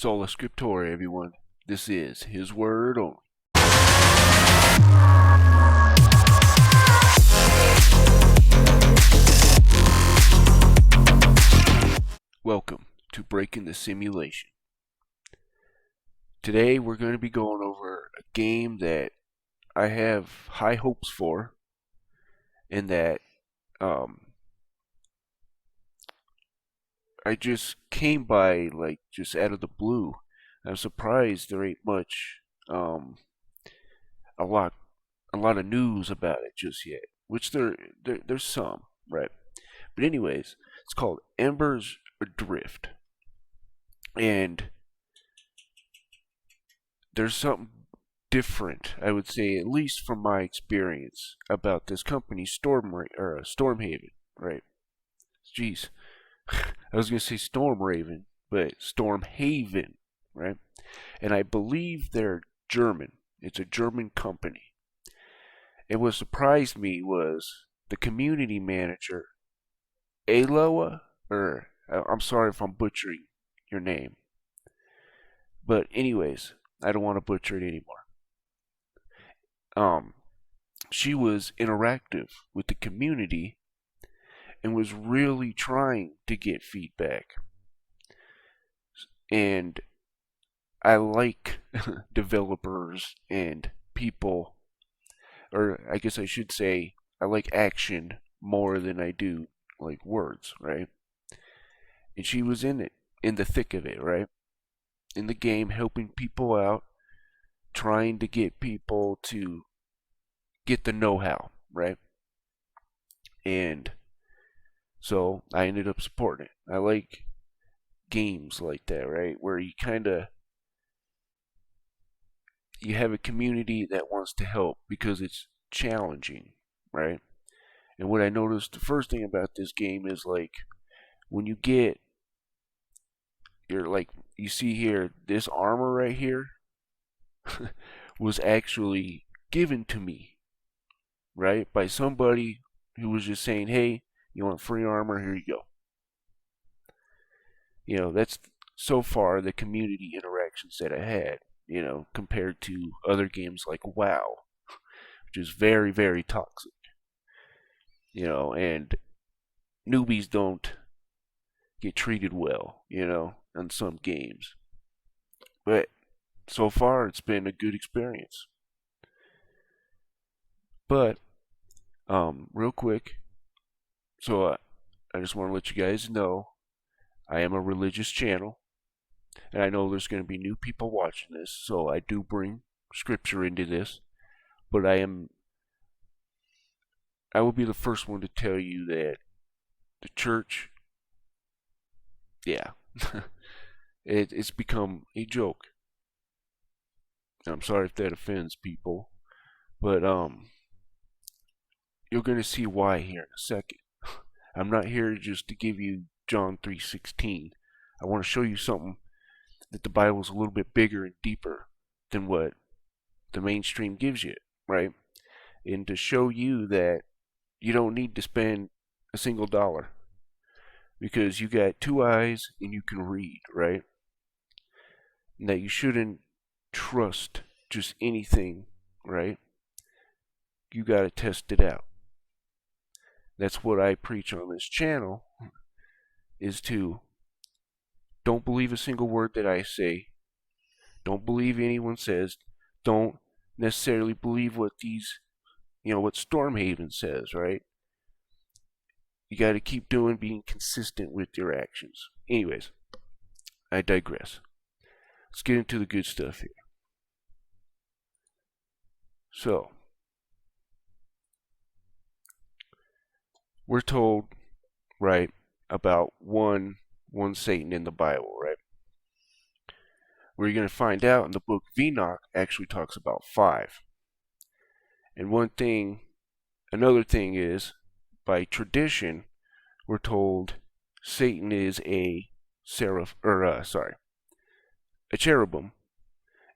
Sola Scriptura, everyone. This is His Word Only. Welcome to Breaking the Simulation. Today we're going to be going over a game that I have high hopes for, and that I just came by just out of the blue. I'm surprised there ain't much a lot of news about it just yet, which there's some, right? But anyways, it's called Embers Adrift, and there's something different, I would say, at least from my experience, about this company, Stormhaven, right? Jeez, I was gonna say Stormraven, but Stormhaven, right? And I believe they're German. It's a German company. And what surprised me was the community manager, Aloa, or I'm sorry if I'm butchering your name. But anyways, I don't want to butcher it anymore. She was interactive with the community and was really trying to get feedback. And I like developers and people, or I guess I should say, I like action more than I do like words, right? And she was in the thick of it, right? In the game, helping people out, trying to get people to get the know-how, right? And so I ended up supporting it. I like games like that, right? Where you have a community that wants to help because it's challenging, right? And what I noticed, the first thing about this game is when you see here, this armor right here was actually given to me, right? By somebody who was just saying, hey, you want free armor? Here you go. That's so far the community interactions that I had, compared to other games like WoW, which is very, very toxic. And newbies don't get treated well, in some games. But so far, it's been a good experience. But, real quick, so I just want to let you guys know I am a religious channel, and I know there's going to be new people watching this, so I do bring scripture into this. But I will be the first one to tell you that the church, yeah, it's become a joke. I'm sorry if that offends people, but you're going to see why here in a second. I'm not here just to give you John 3:16. I want to show you something that the Bible's a little bit bigger and deeper than what the mainstream gives you, right? And to show you that you don't need to spend a single dollar because you got two eyes and you can read, right? And that you shouldn't trust just anything, right? You got to test it out. That's what I preach on this channel, is to don't believe a single word that I say. Don't believe anyone says. Don't necessarily believe what what Stormhaven says, right? You got to keep being consistent with your actions. Anyways, I digress. Let's get into the good stuff here. So, we're told, right, about one Satan in the Bible, right? We're going to find out in the book of Enoch actually talks about 5. And another thing is, by tradition, we're told Satan is a cherubim,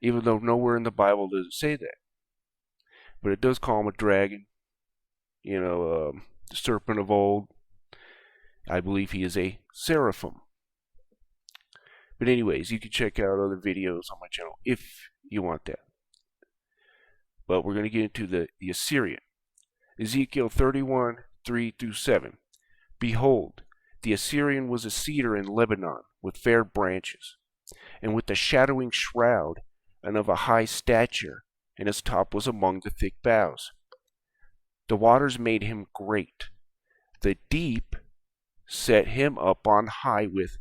even though nowhere in the Bible does it say that. But it does call him a dragon, the serpent of old. I believe he is a seraphim. But anyways, you can check out other videos on my channel if you want that. But we're going to get into the Assyrian. Ezekiel 31, 3 through 7. Behold, the Assyrian was a cedar in Lebanon, with fair branches, and with a shadowing shroud, and of a high stature, and his top was among the thick boughs. The waters made him great. The deep set him up on high with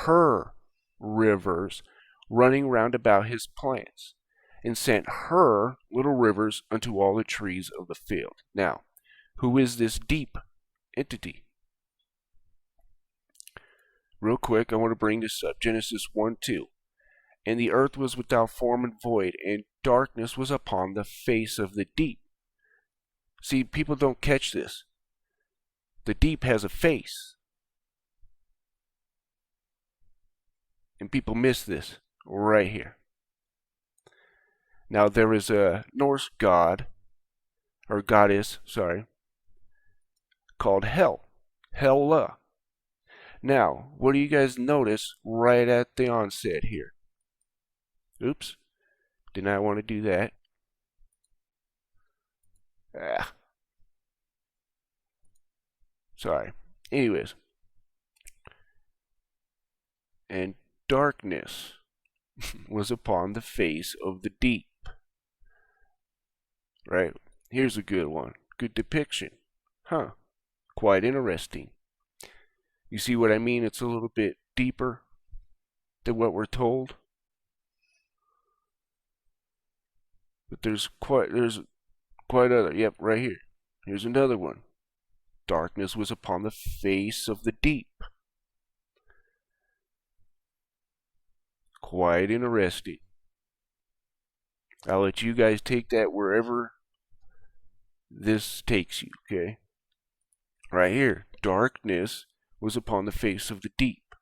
her rivers running round about his plants, and sent her little rivers unto all the trees of the field. Now, who is this deep entity? Real quick, I want to bring this up. Genesis 1:2. And the earth was without form and void, and darkness was upon the face of the deep. See, people don't catch this. The deep has a face. And people miss this right here. Now, there is a Norse god, or goddess, called Hel. Hela. Now, what do you guys notice right at the onset here? Oops. Did not want to do that. Sorry. Anyways. And darkness was upon the face of the deep. Right? Here's a good one. Good depiction. Huh. Quite interesting. You see what I mean? It's a little bit deeper than what we're told. But there's quite other. Yep, right here. Here's another one. Darkness was upon the face of the deep. Quite interesting. I'll let you guys take that wherever this takes you, okay? Right here. Darkness was upon the face of the deep.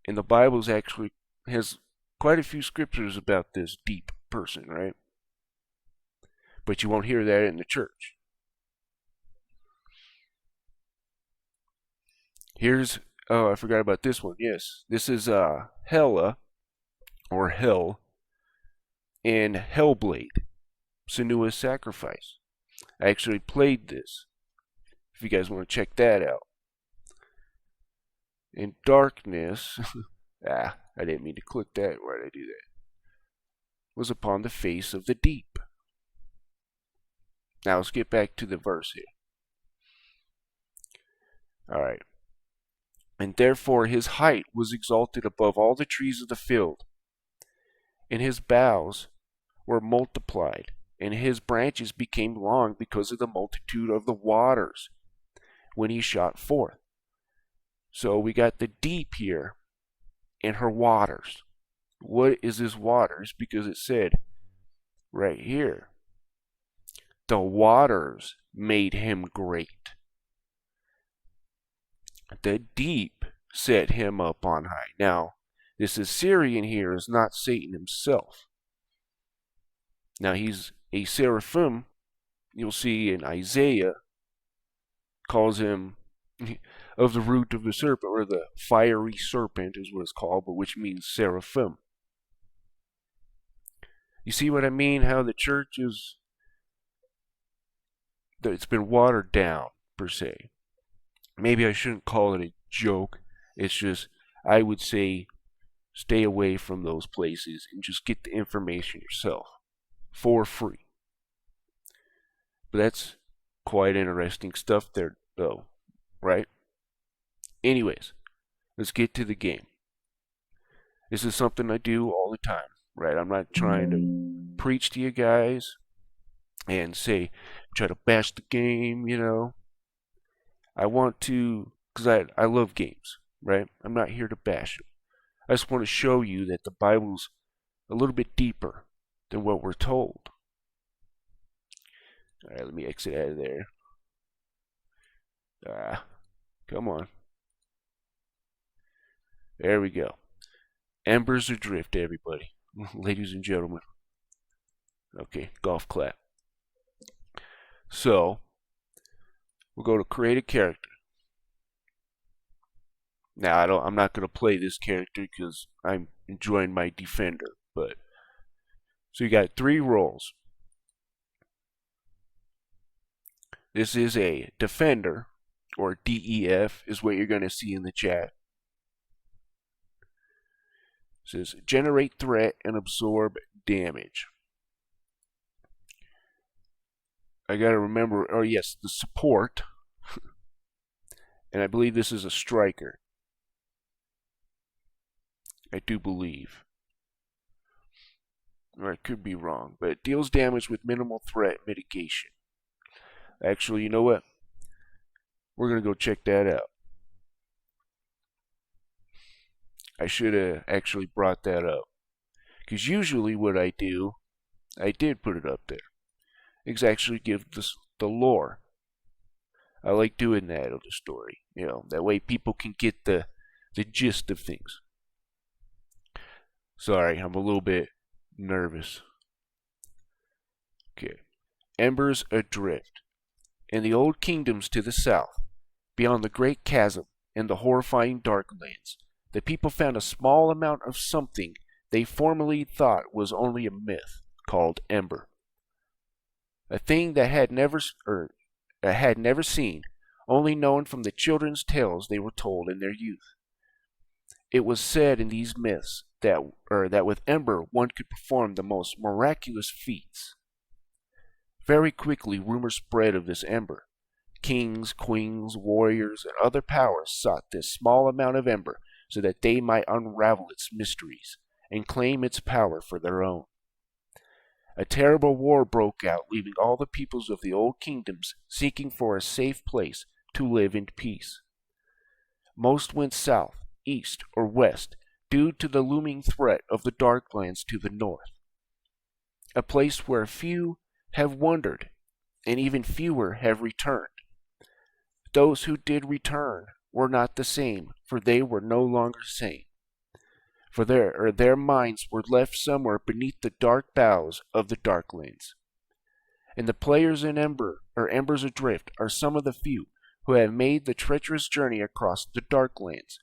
And the Bible's actually has quite a few scriptures about this deep person, right? But you won't hear that in the church. Here's, oh, I forgot about this one. Yes, this is Hela, or Hell, and Hellblade, Senua's Sacrifice. I actually played this, if you guys want to check that out. In darkness, I didn't mean to click that. Why did I do that? Was upon the face of the deep. Now let's get back to the verse here. Alright. And therefore his height was exalted above all the trees of the field, and his boughs were multiplied, and his branches became long because of the multitude of the waters when he shot forth. So we got the deep here and her waters. What is this waters? Because it said right here, the waters made him great. The deep set him up on high. Now, this Assyrian here is not Satan himself. Now, he's a seraphim. You'll see in Isaiah, calls him of the root of the serpent, or the fiery serpent is what it's called, but which means seraphim. You see what I mean? How the church is, it's been watered down, per se. Maybe I shouldn't call it a joke. It's just, I would say, stay away from those places and just get the information yourself for free. But that's quite interesting stuff there, though, right? Anyways, let's get to the game. This is something I do all the time, right? I'm not trying to preach to you guys and say, try to bash the game, you know. I want to, because I love games, right? I'm not here to bash them. I just want to show you that the Bible's a little bit deeper than what we're told. Alright, let me exit out of there. Come on. There we go. Embers Adrift, everybody. Ladies and gentlemen. Okay, golf clap. So, we'll go to create a character. Now I'm not gonna play this character because I'm enjoying my defender. But so you got 3 roles. This is a defender, or DEF is what you're gonna see in the chat. It says generate threat and absorb damage. I gotta remember. Oh yes, the support, and I believe this is a striker. I do believe. Or I could be wrong, but it deals damage with minimal threat mitigation. Actually, you know what? We're going to go check that out. I should have actually brought that up. Because usually what I do, I did put it up there. It's actually give the lore. I like doing that of the story. You know, that way people can get the gist of things. Sorry, I'm a little bit nervous. Okay. Embers Adrift. In the old kingdoms to the south, beyond the great chasm and the horrifying Darklands, the people found a small amount of something they formerly thought was only a myth, called Ember. A thing that had never seen, only known from the children's tales they were told in their youth. It was said in these myths that with Ember one could perform the most miraculous feats. Very quickly rumors spread of this Ember. Kings, queens, warriors, and other powers sought this small amount of Ember so that they might unravel its mysteries and claim its power for their own. A terrible war broke out, leaving all the peoples of the old kingdoms seeking for a safe place to live in peace. Most went south, east, or west due to the looming threat of the Darklands to the north. A place where few have wandered, and even fewer have returned. Those who did return were not the same, for they were no longer sane. For their minds were left somewhere beneath the dark boughs of the Darklands. And the players in Embers Adrift are some of the few who have made the treacherous journey across the Darklands,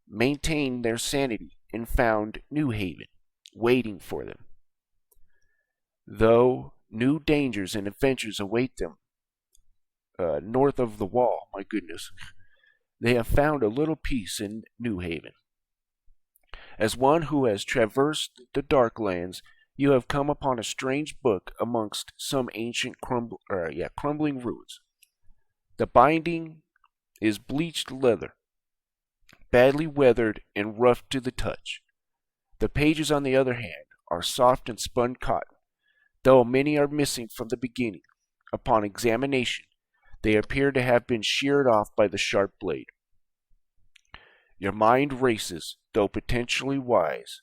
maintained their sanity, and found New Haven waiting for them. Though new dangers and adventures await them north of the wall, my goodness, they have found a little peace in New Haven. As one who has traversed the Darklands, you have come upon a strange book amongst some ancient crumbling ruins. The binding is bleached leather, badly weathered and rough to the touch. The pages, on the other hand, are soft and spun cotton, though many are missing from the beginning. Upon examination, they appear to have been sheared off by the sharp blade. Your mind races, though potentially wise,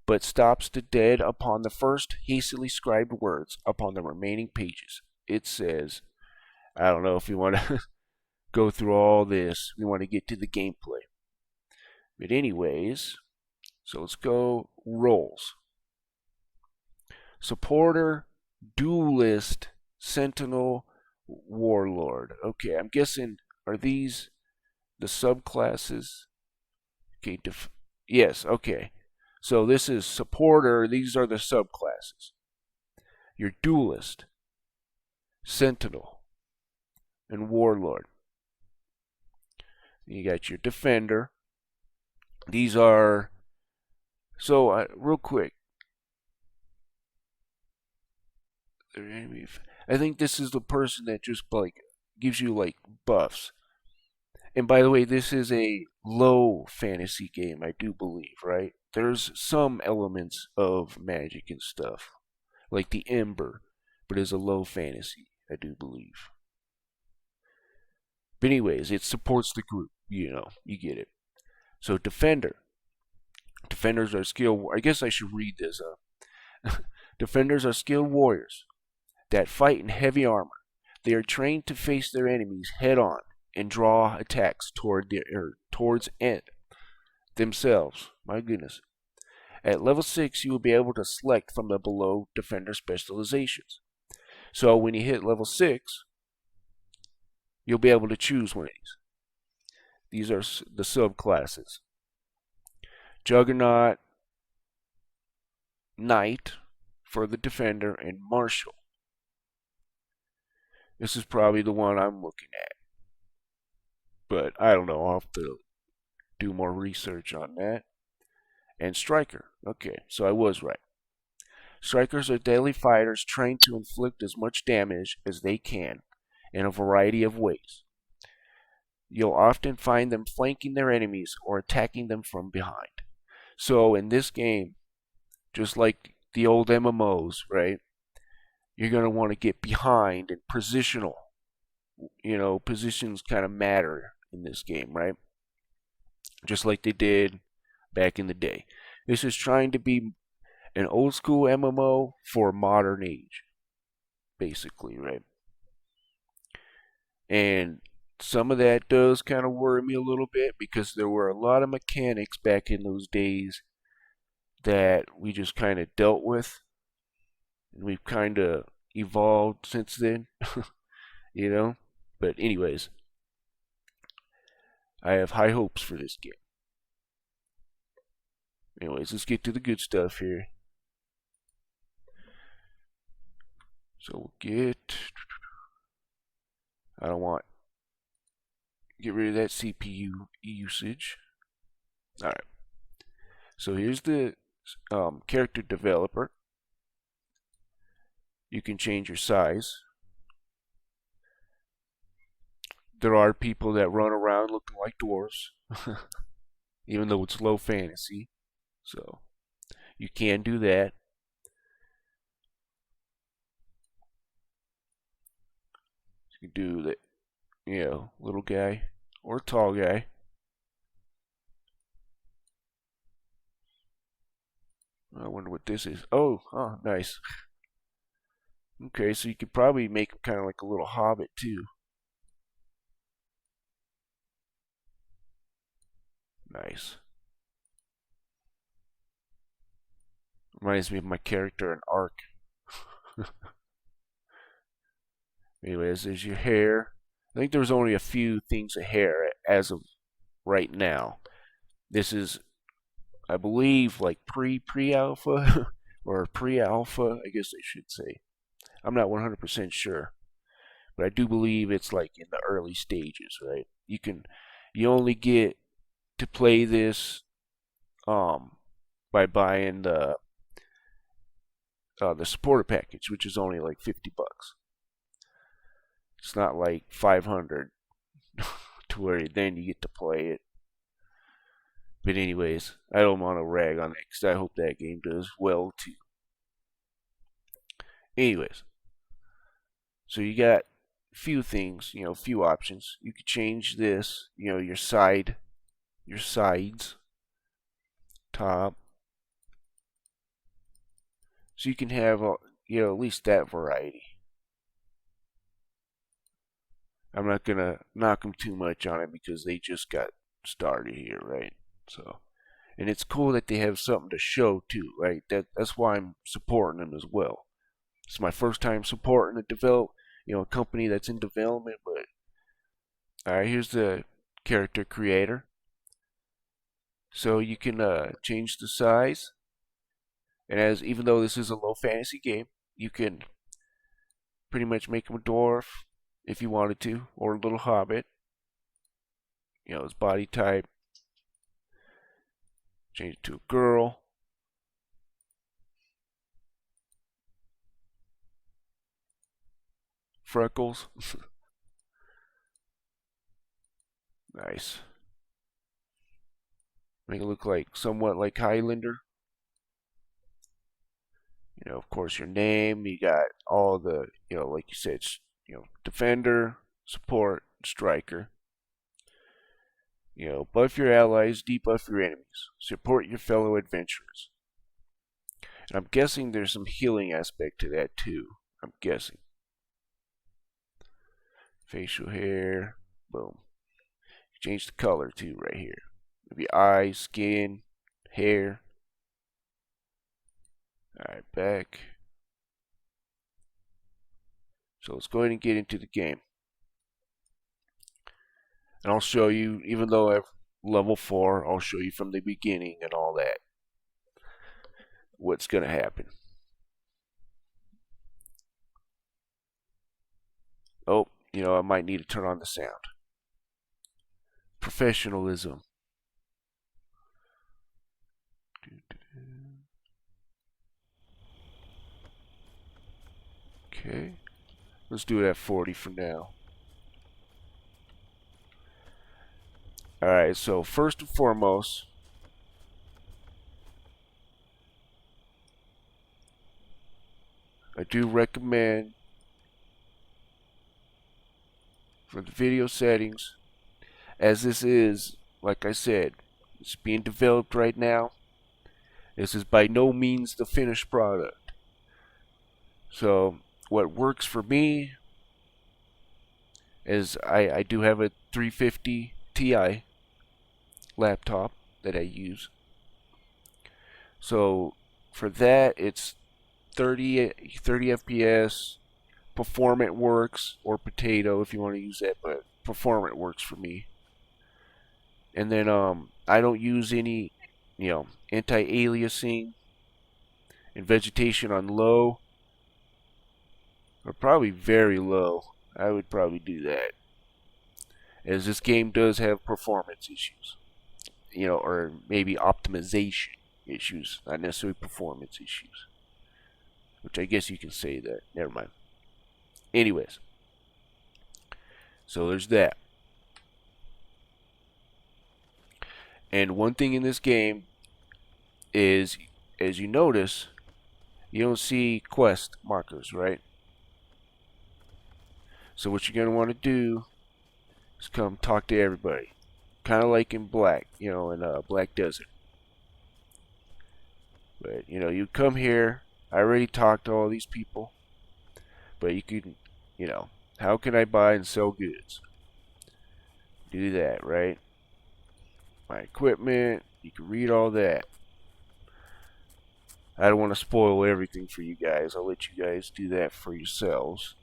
but stops dead upon the first hastily scribed words upon the remaining pages. It says, I don't know if we want to go through all this. We want to get to the gameplay. But anyways, so let's go roles. Supporter, Duelist, Sentinel, Warlord. Okay, I'm guessing, are these the subclasses? Okay, yes, okay. So this is Supporter, these are the subclasses. Your Duelist, Sentinel, and Warlord. You got your Defender. These are, so real quick, I think this is the person that just like gives you like buffs. And by the way, this is a low fantasy game, I do believe, right? There's some elements of magic and stuff, like the Ember, but it's a low fantasy, I do believe. But anyways, it supports the group, you know, you get it. So Defender. Defenders are skilled, I guess I should read this. Defenders are skilled warriors that fight in heavy armor. They are trained to face their enemies head on and draw attacks towards themselves. My goodness. At level 6, you will be able to select from the below Defender specializations. So when you hit level 6, you'll be able to choose one of these. These are the subclasses. Juggernaut, Knight for the Defender, and Marshal. This is probably the one I'm looking at. But I don't know. I'll have to do more research on that. And Striker. Okay, so I was right. Strikers are deadly fighters trained to inflict as much damage as they can in a variety of ways. You'll often find them flanking their enemies or attacking them from behind. So in this game, just like the old MMOs, right? You're going to want to get behind and positional. Positions kind of matter in this game, right? Just like they did back in the day. This is trying to be an old school MMO for a modern age, basically, right? And some of that does kind of worry me a little bit because there were a lot of mechanics back in those days that we just kind of dealt with, and we've kind of evolved since then, you know? But, anyways, I have high hopes for this game. Anyways, let's get to the good stuff here. So we'll I don't want, get rid of that CPU usage. Alright, so here's the character developer. You can change your size. There are people that run around looking like dwarves, even though it's low fantasy. So you can do that. You can do the, little guy or tall guy. I wonder what this is. Oh, nice. Okay, so you could probably make him kind of like a little hobbit too. Nice. Reminds me of my character in Ark. Anyways, there's your hair. I think there's only a few things of hair as of right now. This is, I believe, like pre-alpha or pre-alpha, I guess I should say. I'm not 100% sure, but I do believe it's like in the early stages, right? You only get to play this by buying the supporter package, which is only like $50. It's not like 500 to where then you get to play it. But anyways, I don't want to rag on it because I hope that game does well too. Anyways, so you got a few things, a few options. You could change this, your sides, top. So you can have, at least that variety. I'm not gonna knock them too much on it because they just got started here, right? So, and it's cool that they have something to show too, right? That's why I'm supporting them as well. It's my first time supporting a company that's in development. But all right, here's the character creator. So you can change the size, and even though this is a low fantasy game, you can pretty much make him a dwarf if you wanted to, or a little hobbit. His body type. Change it to a girl. Freckles. Nice. Make it look like somewhat like Highlander. Of course, your name. You got all the, like you said, defender, support, striker. Buff your allies, debuff your enemies. Support your fellow adventurers. And I'm guessing there's some healing aspect to that too. I'm guessing. Facial hair. Boom. Change the color too right here. Maybe eyes, skin, hair. Alright, back. So let's go ahead and get into the game. And I'll show you, even though I'm level 4, I'll show you from the beginning and all that, what's going to happen. Oh, I might need to turn on the sound. Professionalism. Okay, let's do it at 40 for now. Alright, so first and foremost, I do recommend for the video settings, as this is, like I said, it's being developed right now. This is by no means the finished product. So what works for me is I do have a 350 Ti laptop that I use. So for that, it's 30 FPS. Performant works, or potato if you want to use that, but performant works for me. And then I don't use any anti-aliasing, and vegetation on low, or probably very low. I would probably do that, as this game does have performance issues, or maybe optimization issues, not necessarily performance issues, which I guess you can say that. Never mind. Anyways, so there's that. And one thing in this game is, as you notice, you don't see quest markers, right? So what you're going to want to do is come talk to everybody. Kind of like in Black, in Black Desert. But, you come here. I already talked to all these people. But you can, how can I buy and sell goods? Do that, right? My equipment. You can read all that. I don't want to spoil everything for you guys. I'll let you guys do that for yourselves.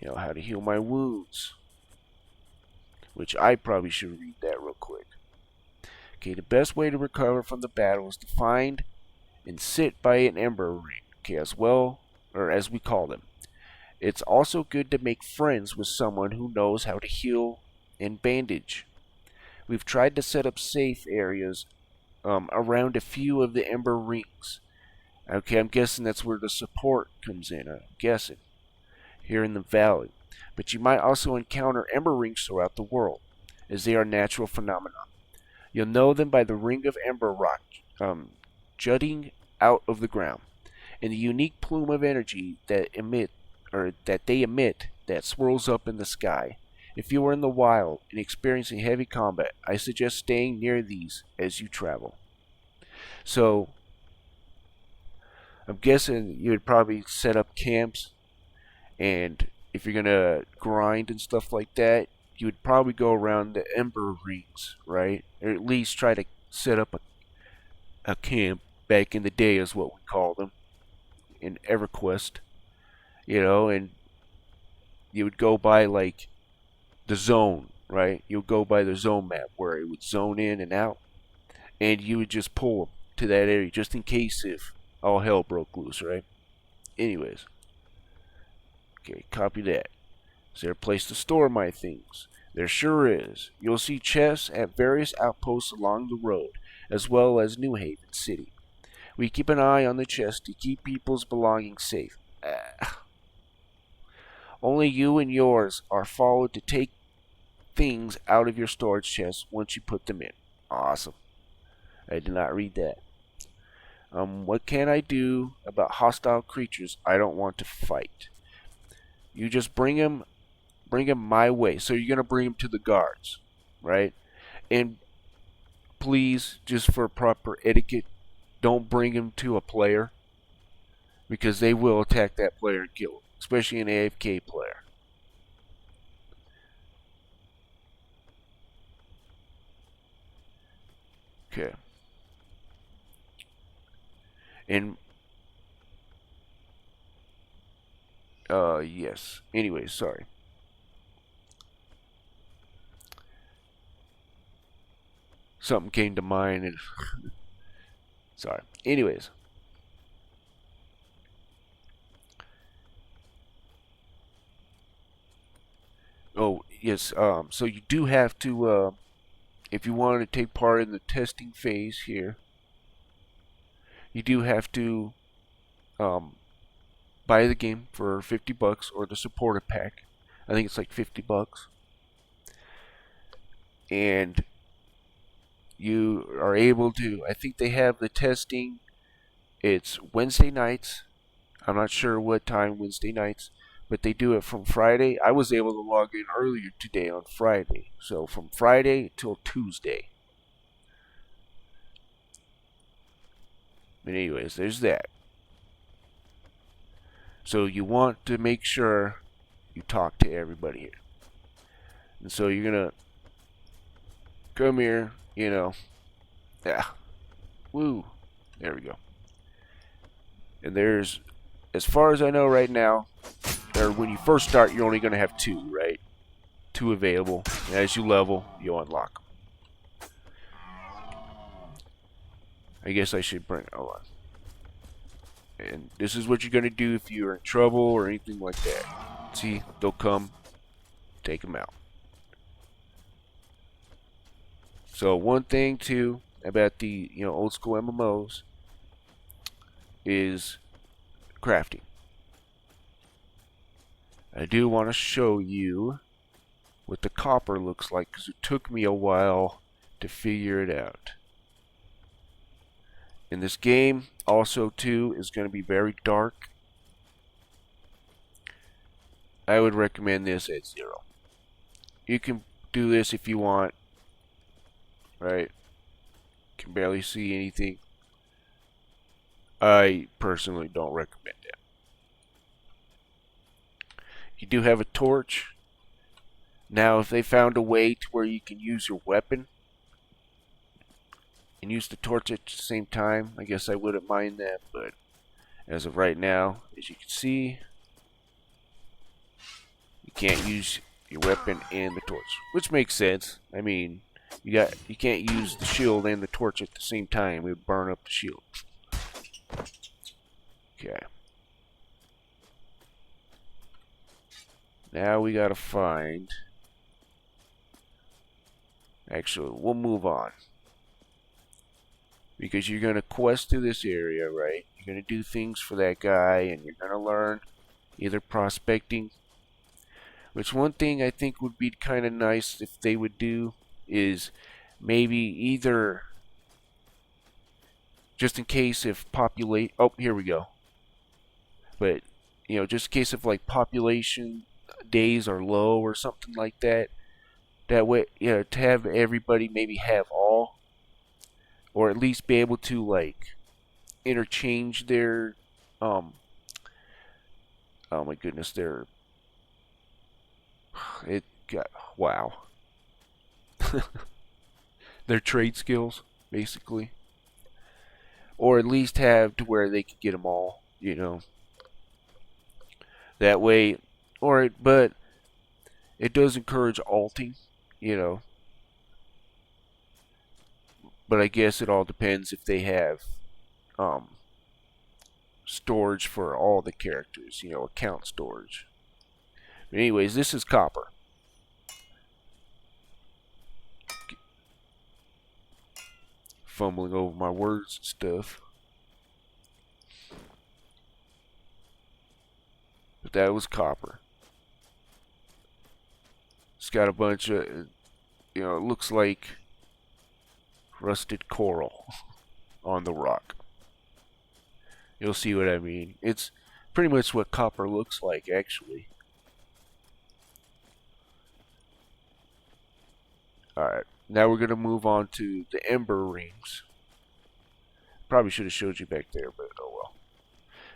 How to heal my wounds, which I probably should read that real quick. Okay, the best way to recover from the battle is to find and sit by an ember ring, okay, as well, or as we call them. It's also good to make friends with someone who knows how to heal and bandage. We've tried to set up safe areas around a few of the ember rings. Okay, I'm guessing that's where the support comes in, I'm guessing, here in the valley. But you might also encounter ember rings throughout the world, as they are natural phenomena. You'll know them by the ring of ember rock jutting out of the ground, and the unique plume of energy that they emit that swirls up in the sky. If you are in the wild and experiencing heavy combat, I suggest staying near these as you travel. So, I'm guessing you would probably set up camps, and if you're gonna grind and stuff like that, you would probably go around the ember rings, right? Or at least try to set up a camp. Back in the day is what we call them in EverQuest, and you would go by like the zone, right? You would go by the zone map where it would zone in and out, and you would just pull them to that area just in case if all hell broke loose, right? Anyways, okay, copy that. Is there a place to store my things? There sure is. You'll see chests at various outposts along the road, as well as New Haven City. We keep an eye on the chest to keep people's belongings safe. Only you and yours are followed to take things out of your storage chest once you put them in. Awesome. I did not read that. What can I do about hostile creatures I don't want to fight? You just bring them my way. So you're gonna bring them to the guards, right? And please, just for proper etiquette, don't bring them to a player, because they will attack that player and kill him, especially an AFK player. Okay. And yes. Anyway, sorry. something came to mind and sorry. Anyways. Oh, yes, so you do have to, if you want to take part in the testing phase here, you do have to um, buy the game for $50 or the supporter pack. I think it's like $50. And you are able to, I think they have the testing, it's Wednesday nights. I'm not sure what time Wednesday nights, but they do it from Friday. I was able to log in earlier today on Friday. So from Friday till Tuesday. But anyways, there's that. So you want to make sure you talk to everybody here. And so you're going to come here, yeah, woo, there we go. And there's, as far as I know right now, or when you first start, you're only going to have 2, right? 2 available. And as you level, you'll unlock them. I guess I should bring, hold on. And this is what you're going to do if you're in trouble or anything like that. See, they'll come, take them out. So one thing too about the old school MMOs is crafting. I do want to show you what the copper looks like because it took me a while to figure it out. In this game, also too, is going to be very dark. I would recommend this at 0. You can do this if you want, right? Can barely see anything. I personally don't recommend it. You do have a torch. Now, if they found a way to where you can use your weapon and use the torch at the same time, I guess I wouldn't mind that, but as of right now, as you can see, you can't use your weapon and the torch, which makes sense. I mean, you can't use the shield and the torch at the same time. It would burn up the shield. Okay. Now we gotta find. Actually, we'll move on. Because you're gonna quest through this area, right? You're gonna do things for that guy, and you're gonna learn either prospecting. Which one thing I think would be kind of nice if they would do is maybe either just in case if populate. Oh, here we go. But just in case if like population days are low or something like that. That way, to have everybody maybe have all, or at least be able to like interchange their oh my goodness, their it got wow their trade skills basically, or at least have to where they could get them all, that way, but it does encourage alting, but I guess it all depends if they have storage for all the characters, account storage. But anyways, this is copper. Fumbling over my words and stuff. But that was copper. It's got a bunch of, it looks like rusted coral on the rock. You'll see what I mean. It's pretty much what copper looks like, actually. Alright, now we're going to move on to the ember rings. Probably should have showed you back there, but oh well.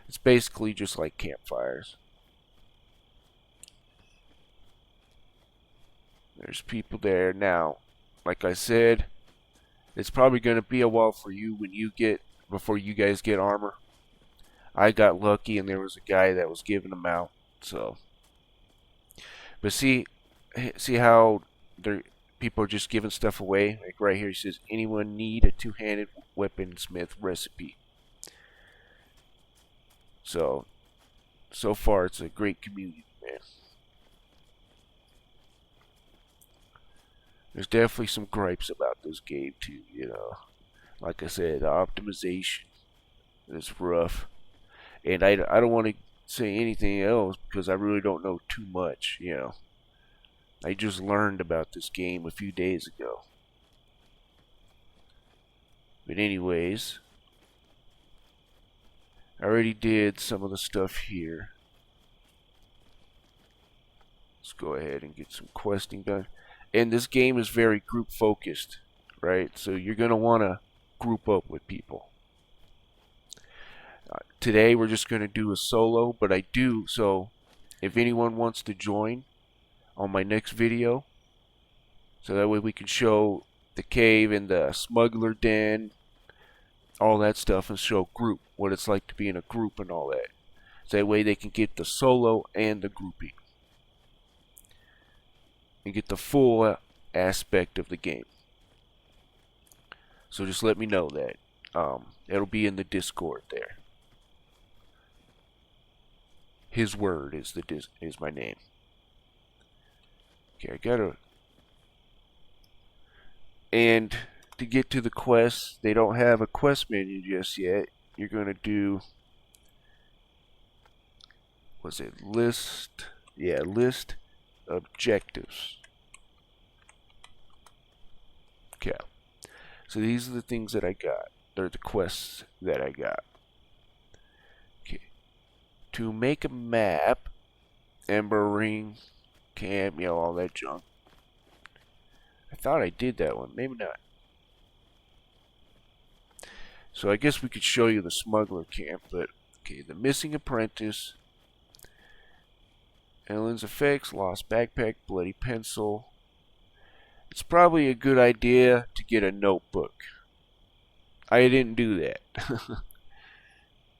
It's basically just like campfires. There's people there. Now, like I said, it's probably going to be a while for you before you guys get armor. I got lucky and there was a guy that was giving them out, so. But see how people are just giving stuff away. Like right here, he says, anyone need a two-handed weaponsmith recipe? So far, it's a great community, man. There's definitely some gripes about this game too, you know. Like I said, the optimization is rough. And I don't want to say anything else because I really don't know too much, you know. I just learned about this game a few days ago. But anyways, I already did some of the stuff here. Let's go ahead and get some questing done. And this game is very group focused, right? So you're going to want to group up with people. Today we're just going to do a solo, but so if anyone wants to join on my next video, so that way we can show the cave and the smuggler den, all that stuff, and show group, what it's like to be in a group and all that. So that way they can get the solo and the grouping and get the full aspect of the game. So just let me know that. It'll be in the Discord there. His word is my name. Okay, I gotta. And to get to the quests, they don't have a quest menu just yet. You're gonna do. Was it list? Yeah, list objectives. Okay. So these are the things that I got. They're the quests that I got. Okay. To make a map, Ember ring, camp, you know, all that junk. I thought I did that one. Maybe not. So I guess we could show you the smuggler camp, but okay, the missing apprentice, Ellen's effects, lost backpack, bloody pencil. It's probably a good idea to get a notebook. I didn't do that.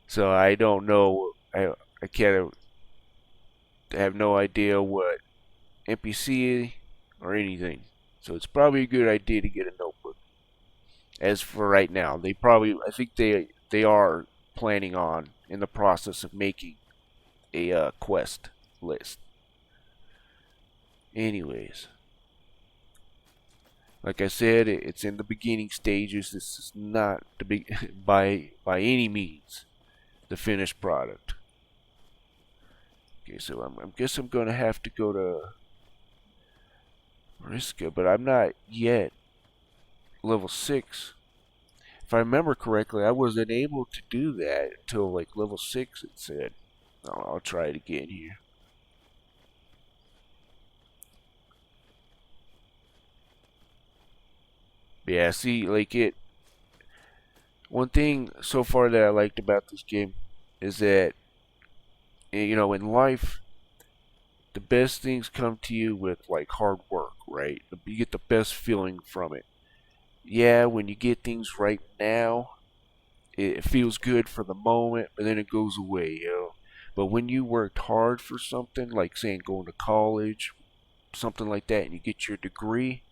So I don't know. I can't have no idea what NPC or anything. So it's probably a good idea to get a notebook. As for right now, I think they are planning on in the process of making a quest list. Anyways, like I said, it's in the beginning stages. This is not the by any means the finished product. Okay, so I guess I'm gonna have to go to Riska, but I'm not yet level 6. If I remember correctly, I wasn't able to do that until like level 6, it said. I'll try it again here. Yeah, see, one thing so far that I liked about this game is that, you know, in life, the best things come to you with like hard work, right? You get the best feeling from it. Yeah, when you get things right now, it feels good for the moment, but then it goes away, you know. But when you worked hard for something, like saying going to college, something like that, and you get your degree,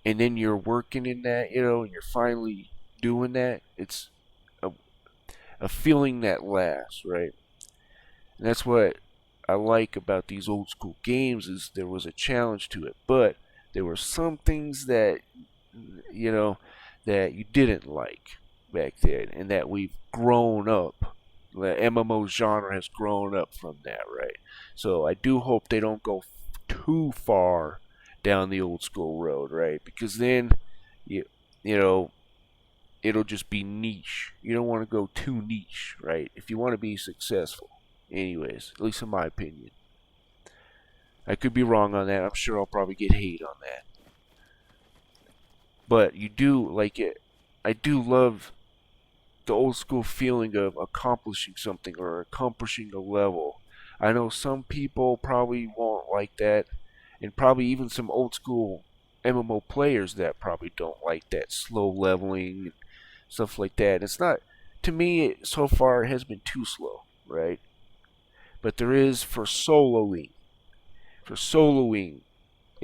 and then you're working in that, you know, and you're finally doing that, it's a feeling that lasts, right? And that's what I like about these old school games is there was a challenge to it, but there were some things that, you know, that you didn't like back then, and that we've grown up. The MMO genre has grown up from that, right? So I do hope they don't go too far down the old school road, right? Because then, you know, it'll just be niche. You don't want to go too niche, right? If you want to be successful. Anyways, at least in my opinion. I could be wrong on that. I'm sure I'll probably get hate on that. But you do like it. I do love the old school feeling of accomplishing something or accomplishing a level. I know some people probably won't like that, and probably even some old school MMO players that probably don't like that slow leveling and stuff like that. It's not, to me, so far it has been too slow, right? But there is for soloing. For soloing,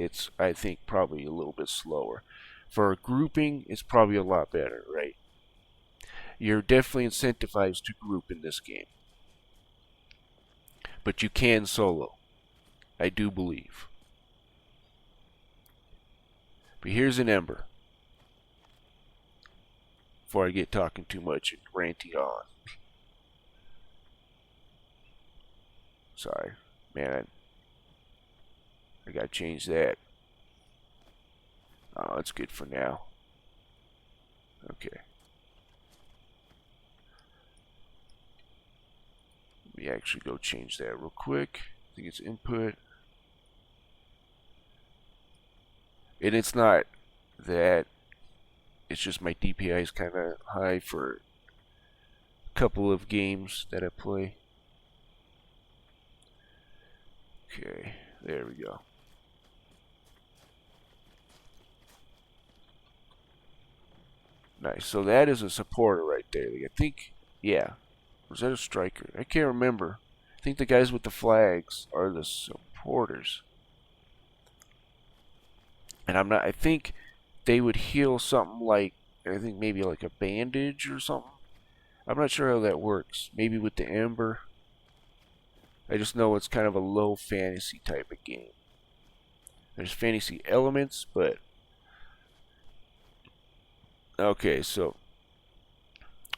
it's, I think, probably a little bit slower. For grouping, it's probably a lot better, right? You're definitely incentivized to group in this game. But you can solo, I do believe. But here's an Ember. Before I get talking too much and ranting on. Sorry, man. I gotta change that. Oh, that's good for now. Okay. Let me actually go change that real quick. I think it's input. And it's not that. It's just my DPI is kind of high for a couple of games that I play. Okay, there we go. Nice. So that is a supporter right there. I think, yeah. Was that a striker? I can't remember. I think the guys with the flags are the supporters. And I'm not, I think they would heal something like, I think maybe like a bandage or something. I'm not sure how that works. Maybe with the Ember. I just know it's kind of a low fantasy type of game. There's fantasy elements, but okay, so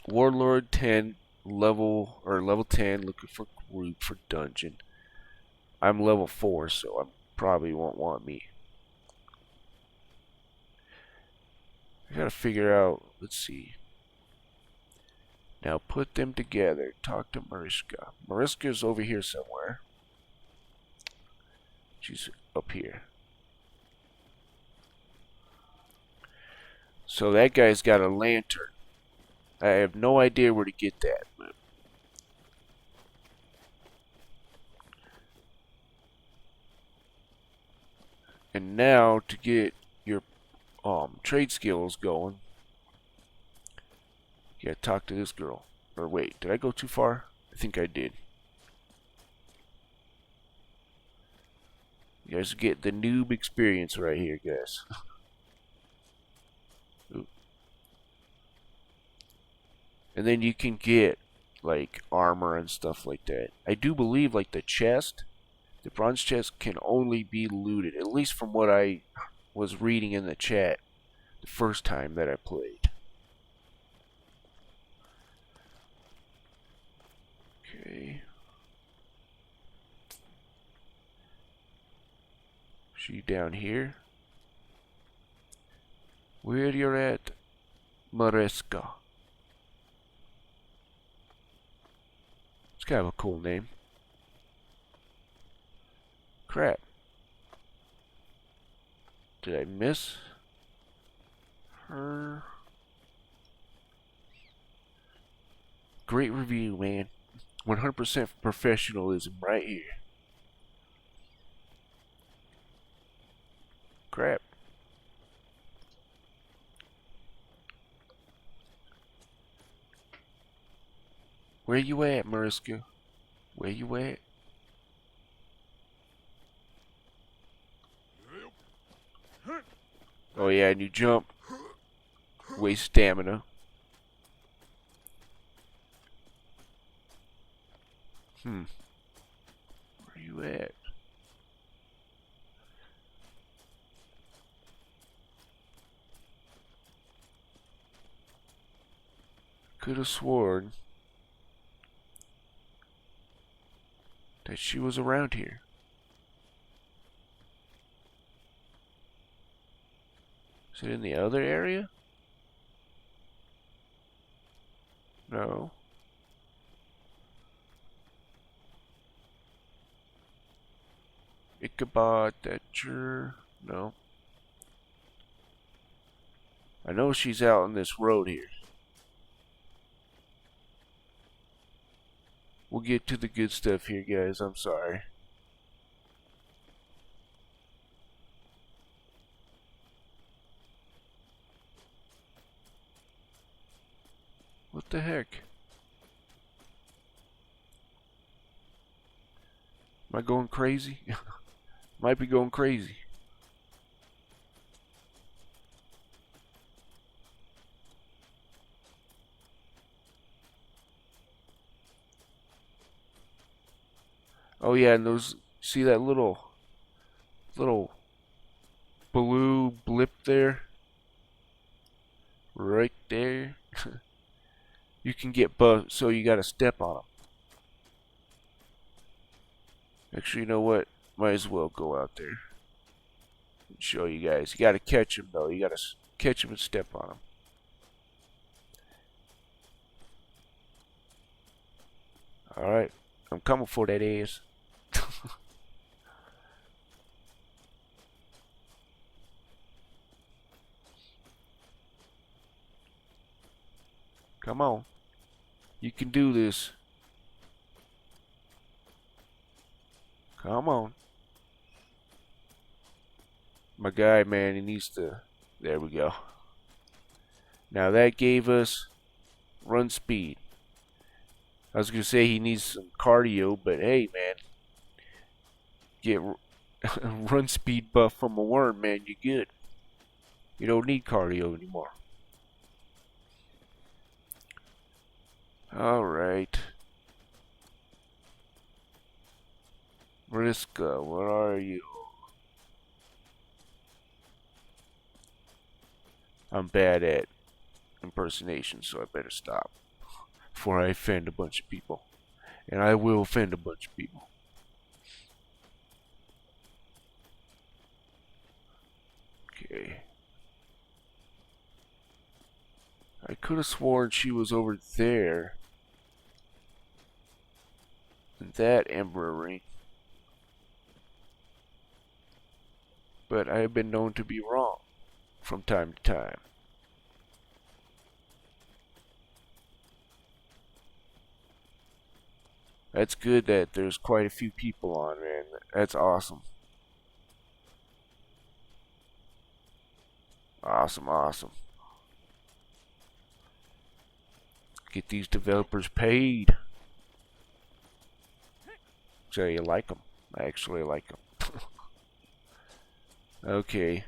Warlord 10 level 10 looking for group for dungeon. I'm level 4, so I probably won't want me. I gotta figure out, let's see. Now put them together. Talk to Mariska. Mariska's over here somewhere. She's up here. So that guy's got a lantern. I have no idea where to get that. And now to get your trade skills going, you gotta talk to this girl. Or wait, did I go too far? I think I did. You guys get the noob experience right here, guys. And then you can get like armor and stuff like that. I do believe like the chest, the bronze chest can only be looted, at least from what I was reading in the chat the first time that I played. Okay. She down here. Where you're at, Mareska. It's kind of a cool name. Crap. Did I miss her? Great review, man. 100% professionalism right here. Crap. Where you at, Mariska? Where you at? Oh yeah, and you jump. Waste stamina. Where you at? Could have sworn that she was around here. Is it in the other area? No. Ichabod, Thatcher. No. I know she's out on this road here. We'll get to the good stuff here, guys. I'm sorry. What the heck? Am I going crazy? Might be going crazy. Oh yeah, and those, see that little blue blip there? Right there. You can get buffed, so you gotta step on them. Actually, you know what? Might as well go out there and show you guys. You gotta catch them though. You gotta catch them and step on them. Alright, I'm coming for that ass. Come on. You can do this. Come on. My guy, man, he needs to... There we go. Now that gave us run speed. I was going to say he needs some cardio, but hey, man. Get run speed buff from a worm, man, you're good. You don't need cardio anymore. Alright. Mariska, where are you? I'm bad at impersonation, so I better stop before I offend a bunch of people. And I will offend a bunch of people. Okay. I could have sworn she was over there. In that Ember ring. But I have been known to be wrong from time to time. That's good that there's quite a few people on, man. That's awesome. Awesome, awesome. Get these developers paid. So you like them. I actually like them. Okay.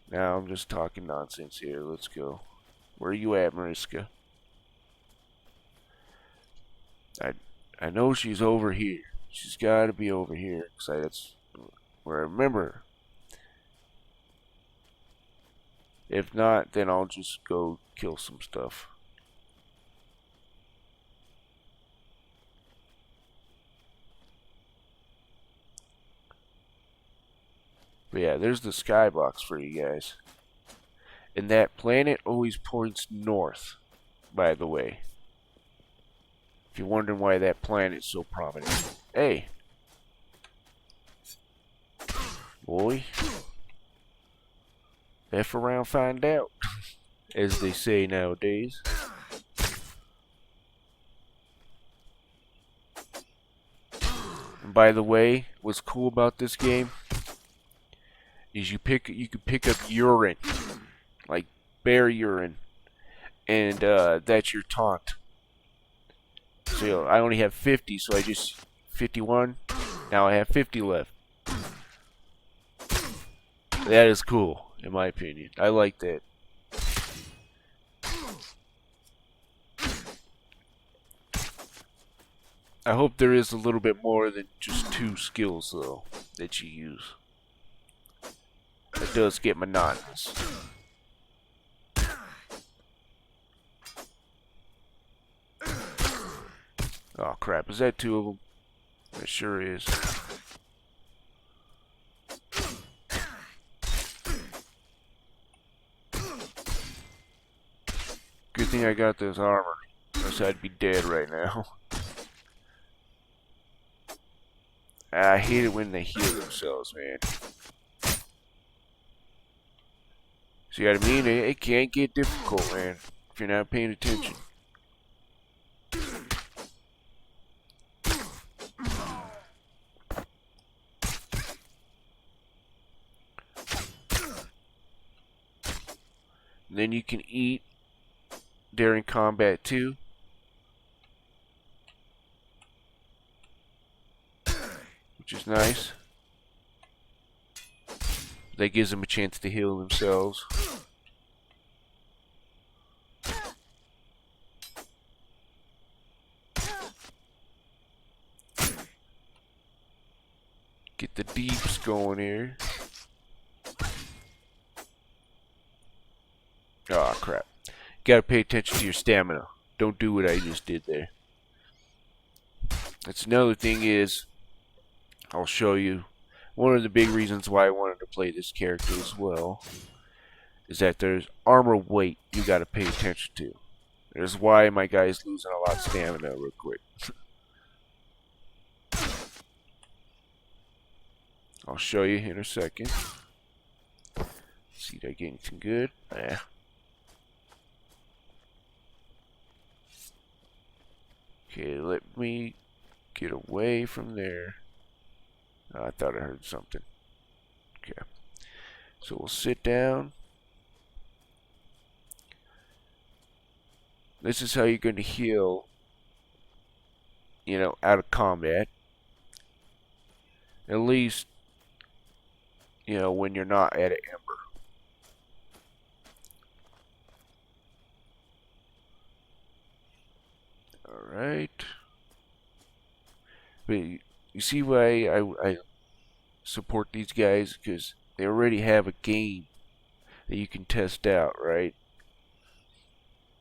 Now I'm just talking nonsense here. Let's go. Where are you at, Mariska? I know she's over here. She's got to be over here. Cause that's where I remember her. If not, then I'll just go kill some stuff. But yeah, there's the skybox for you guys. And that planet always points north, by the way. If you're wondering why that planet's so prominent. Hey. Boy. F around, find out. As they say nowadays. And by the way, what's cool about this game is you can pick up urine. Like bear urine. And that's your taunt. So I only have 50, so I just 51. Now I have 50 left. That is cool, in my opinion. I like that. I hope there is a little bit more than just 2 skills, though, that you use. It does get monotonous. Oh crap, is that 2 of them? It sure is. Good thing I got this armor. Else I'd be dead right now. I hate it when they heal themselves, man. See what I mean? It can't get difficult, man, if you're not paying attention. And then you can eat during combat too. Which is nice. That gives them a chance to heal themselves. the deeps going here. Oh crap. Gotta pay attention to your stamina. Don't do what I just did there. That's another thing is, I'll show you, one of the big reasons why I wanted to play this character as well is that there's armor weight you gotta pay attention to. There's why my guy's losing a lot of stamina real quick. I'll show you in a second. See, did I get anything good? Yeah. Okay, let me get away from there. Oh, I thought I heard something. Okay. So we'll sit down. This is how you're going to heal, you know, out of combat. At least, you know, when you're not at an Ember. Alright. But you see why I support these guys? Because they already have a game that you can test out, right?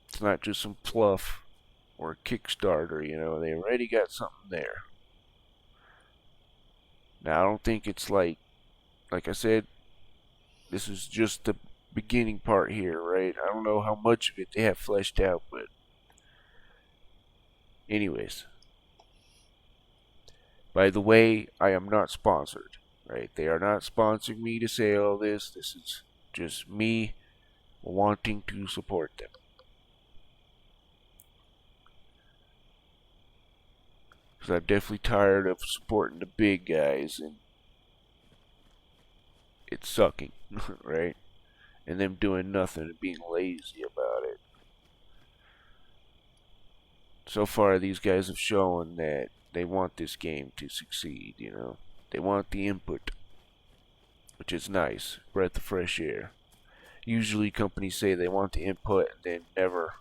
It's not just some fluff or a Kickstarter, you know. They already got something there. Now, I don't think it's like I said, this is just the beginning part here, right? I don't know how much of it they have fleshed out, but anyways. By the way, I am not sponsored, right? They are not sponsoring me to say all this. This is just me wanting to support them. Because I'm definitely tired of supporting the big guys and it's sucking, right? And them doing nothing and being lazy about it. So far, these guys have shown that they want this game to succeed, you know. They want the input, which is nice. Breath of fresh air. Usually companies say they want the input and then never,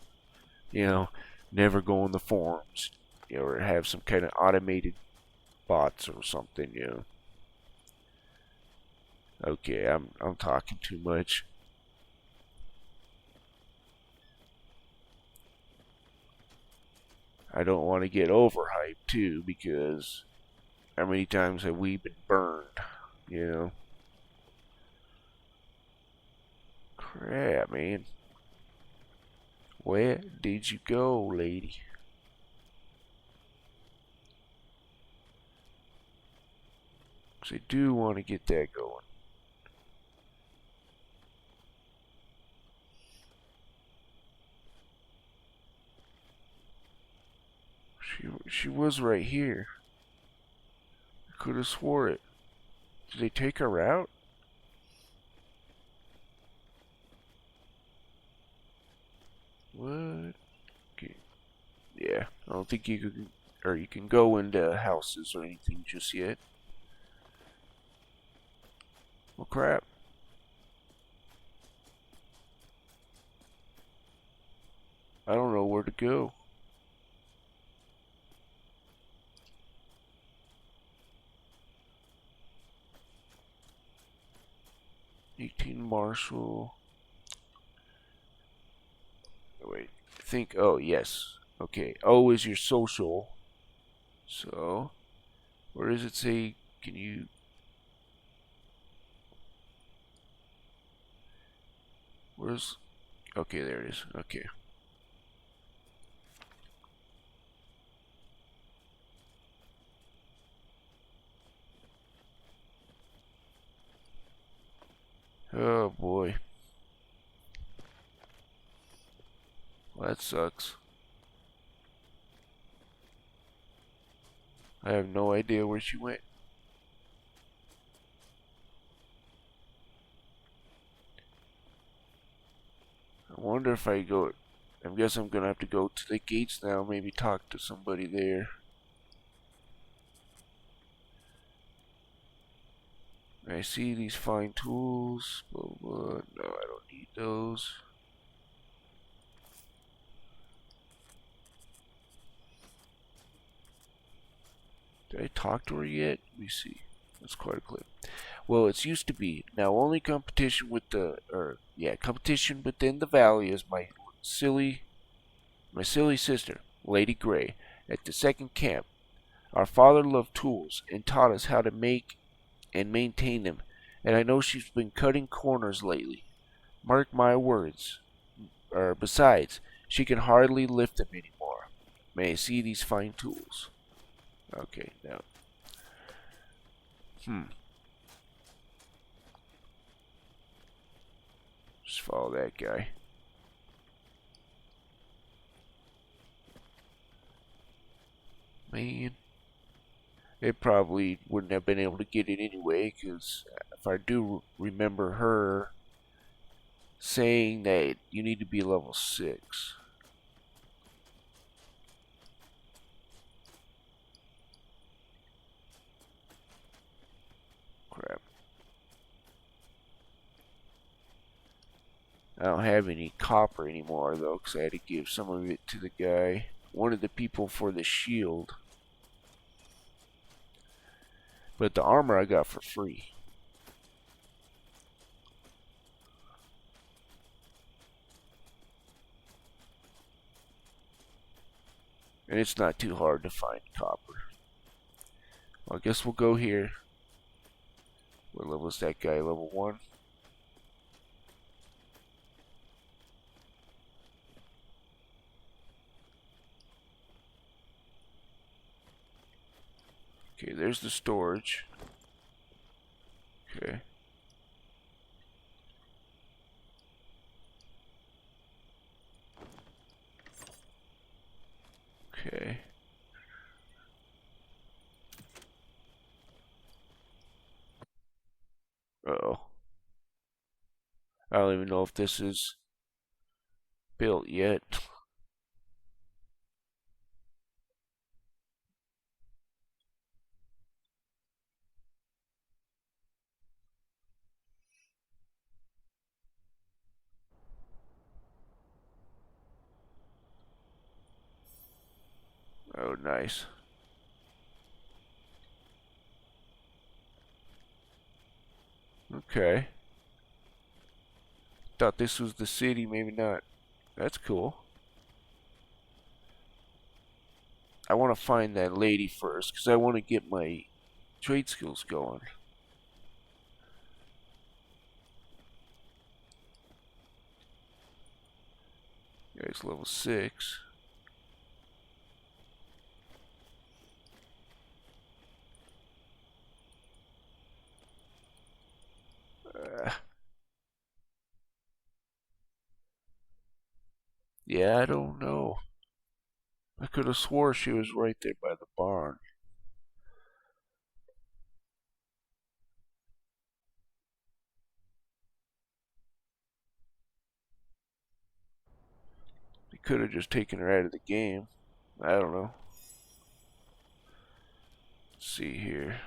you know, never go on the forums, you know, or have some kind of automated bots or something, you know. Okay, I'm talking too much. I don't want to get overhyped too, because how many times have we been burned, you know? Crap, man. Where did you go, lady? Because I do want to get that going. She was right here. I could have swore it. Did they take her out? What? Okay. Yeah, I don't think you can, or you can go into houses or anything just yet. Well, crap. I don't know where to go. Marshall. Wait, I think. Oh, yes. Okay. O is your social. So, where does it say? Can you? Where's? Okay, there it is. Okay. Oh boy. Well, that sucks. I have no idea where she went. I wonder if I go. I guess I'm gonna have to go to the gates now. Maybe talk to somebody there. I see these fine tools. Blah, blah. No, I don't need those. Did I talk to her yet? Let me see. That's quite a clip. Well, it's used to be. Now only competition with competition within the valley is silly, my silly sister, Lady Grey, at the second camp. Our father loved tools and taught us how to make and maintain them, and I know she's been cutting corners lately. Mark my words. Besides, she can hardly lift them anymore. May I see these fine tools? Okay, now. Just follow that guy. Man. They probably wouldn't have been able to get it anyway, because if I do remember her saying that you need to be level 6. Crap. I don't have any copper anymore, though, because I had to give some of it to the guy. One of the people for the shield. But the armor I got for free. And it's not too hard to find copper. Well, I guess we'll go here. What level is that guy? Level 1? Okay, there's the storage. Okay. Okay. Uh-oh. I don't even know if this is built yet. Oh, nice. Okay. Thought this was the city, maybe not. That's cool. I want to find that lady first, because I want to get my trade skills going. Guy's level 6. Yeah, I don't know. I could have swore she was right there by the barn. They could have just taken her out of the game. I don't know. Let's see here.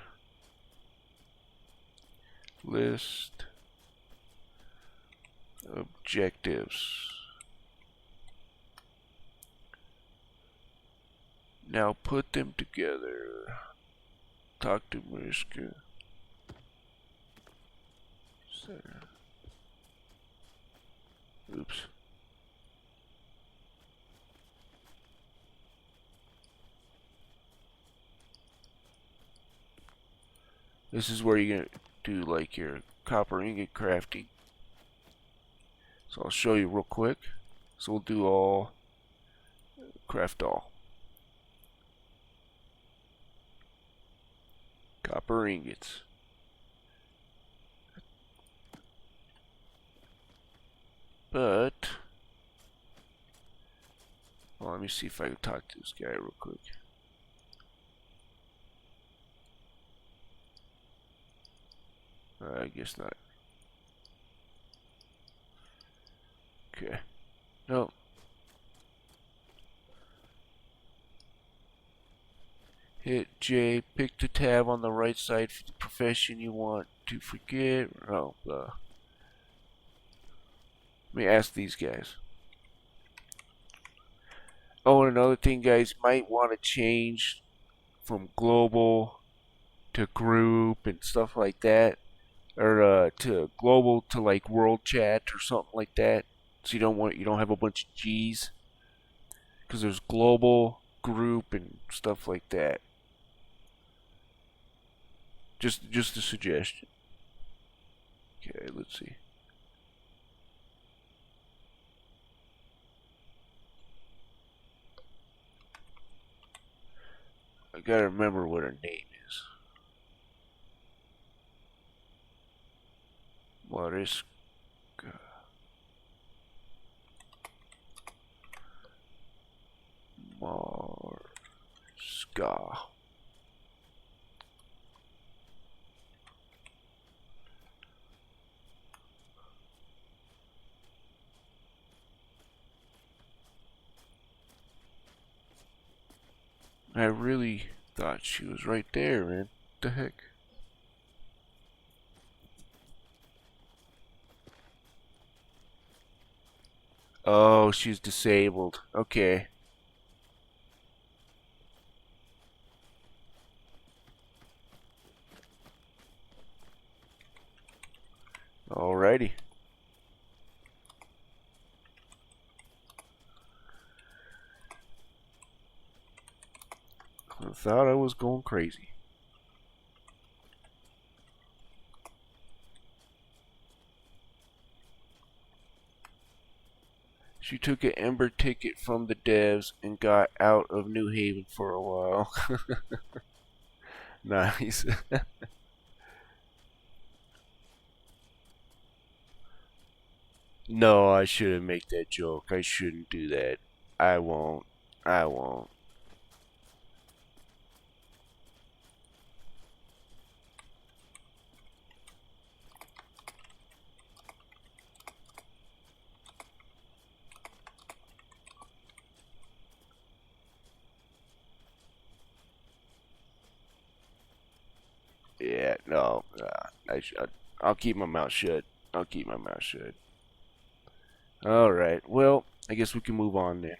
List objectives. Now put them together. Talk to Mariska. Oops. This is where you're gonna do like your copper ingot crafting. So I'll show you real quick. So we'll do all, craft all. Copper ingots. But, well, let me see if I can talk to this guy real quick. I guess not. Okay. No. Hit J, pick the tab on the right side for the profession you want to forget. Oh, let me ask these guys. Oh, and another thing, guys, might want to change from global to group and stuff like that, or to global to like world chat or something like that. So you don't have a bunch of G's because there's global, group, and stuff like that. Just a suggestion. Okay, let's see. I gotta remember what her name is. Mariska. Mariska. I really thought she was right there, man. What the heck? Oh, she's disabled. Okay. Alrighty. I thought I was going crazy. She took an Ember ticket from the devs and got out of New Haven for a while. Nice. No, I shouldn't make that joke. I shouldn't do that. I won't. I won't. Yeah, no. I'll keep my mouth shut. I'll keep my mouth shut. Alright, well, I guess we can move on then.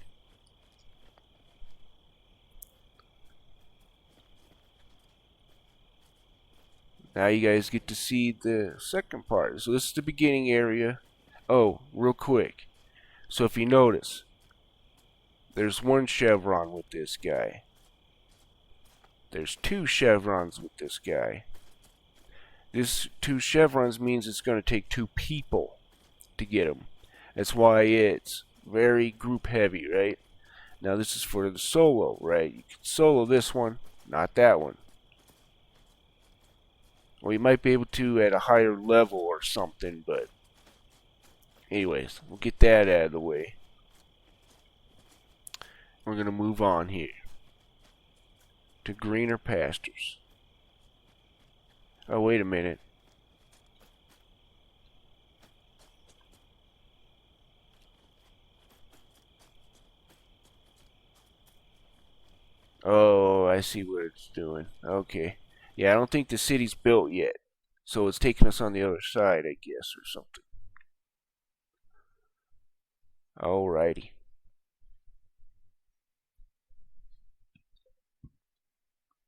Now you guys get to see the second part. So this is the beginning area. Oh, real quick. So if you notice, there's one chevron with this guy. There's two chevrons with this guy. This two chevrons means it's going to take two people to get him. That's why it's very group heavy, right? Now this is for the solo, right? You can solo this one, not that one. Well, you might be able to at a higher level or something, but anyways, we'll get that out of the way. We're going to move on here to greener pastures. Oh, wait a minute. Oh, I see what it's doing. Okay. Yeah, I don't think the city's built yet. So it's taking us on the other side, I guess, or something. Alrighty.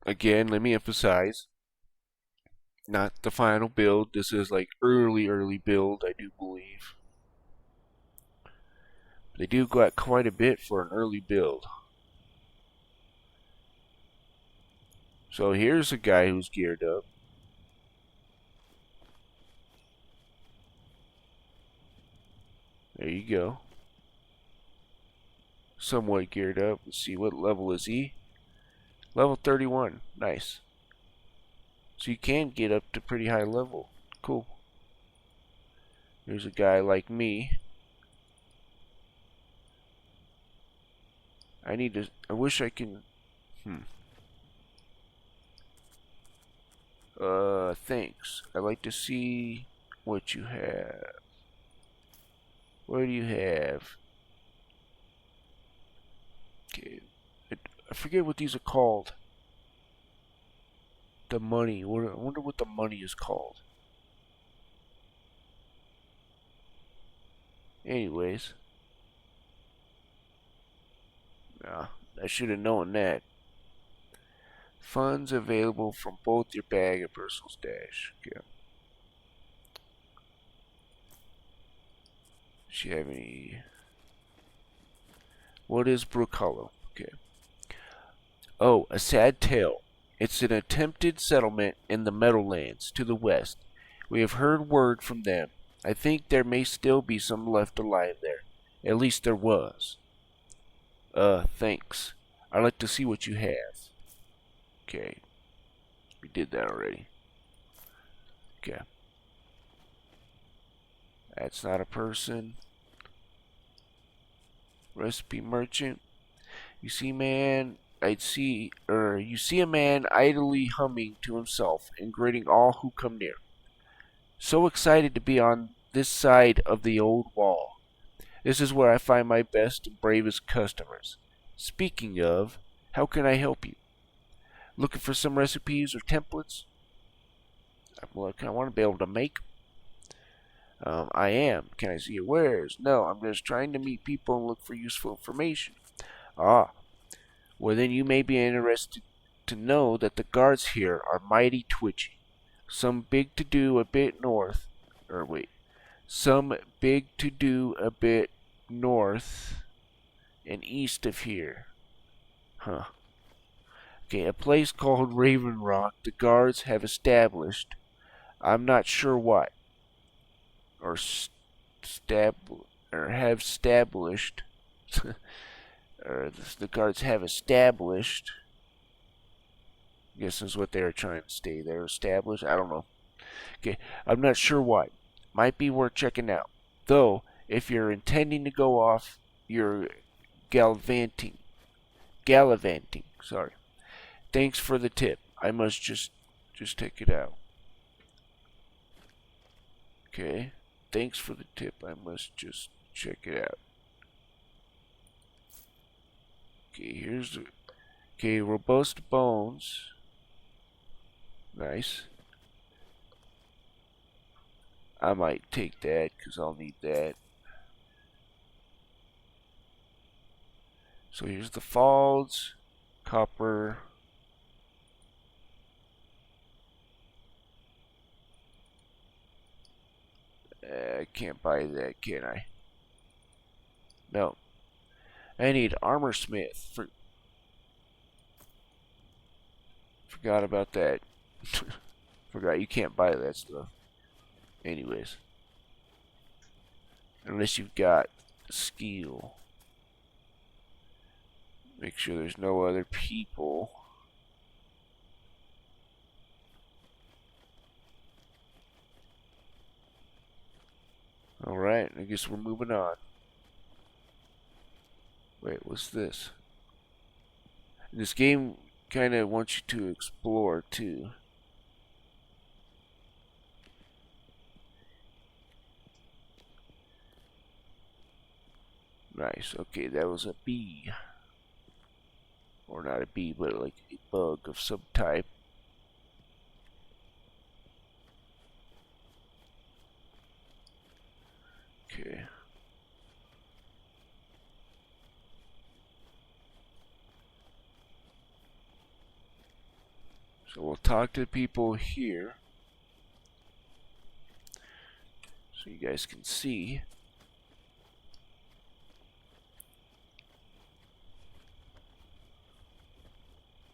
Again, let me emphasize, not the final build. This is like early build, I do believe. They do got quite a bit for an early build. So here's a guy who's geared up. There you go. Somewhat geared up. Let's see, what level is he? Level 31. Nice. So you can get up to pretty high level. Cool. There's a guy like me. I wish I can, thanks. I'd like to see what you have. What do you have? Okay. I forget what these are called. The money. I wonder what the money is called. Anyways. Nah, I should have known that. Funds available from both your bag and personal stash. Okay. Does she have any? What is Brook Hollow? Okay. Oh, a sad tale. It's an attempted settlement in the Meadowlands to the west. We have heard word from them. I think there may still be some left alive there. At least there was. Thanks. I'd like to see what you have. Okay. We did that already. Okay. That's not a person. Recipe merchant. You see a man idly humming to himself and greeting all who come near. So excited to be on this side of the old wall. This is where I find my best and bravest customers. Speaking of, how can I help you? Looking for some recipes or templates? Well, I want to be able to make them. I am. Can I see your wares? No, I'm just trying to meet people and look for useful information. Ah, well then you may be interested to know that the guards here are mighty twitchy. Some big to do a bit north, some big to do a bit north and east of here. Huh. Okay, a place called Raven Rock the guards have established. I'm not sure what. Or have established. Or the guards have established. I guess is what they are trying to stay there. Established? I don't know. Okay, I'm not sure what. Might be worth checking out. Though, if you're intending to go off, you're gallivanting. Sorry. Thanks for the tip. I must just take it out. Okay. Thanks for the tip. I must just check it out. Okay, here's the... Okay, robust bones. Nice. I might take that because I'll need that. So here's the falls. Copper. I can't buy that, can I? No. I need armor smith. Forgot about that. Forgot you can't buy that stuff. Anyways. Unless you've got skill. Make sure there's no other people. Alright, I guess we're moving on. Wait, what's this? This game kind of wants you to explore too. Nice. Okay, that was a bee. Or not a bee, but like a bug of some type. Okay. So we'll talk to people here. So you guys can see.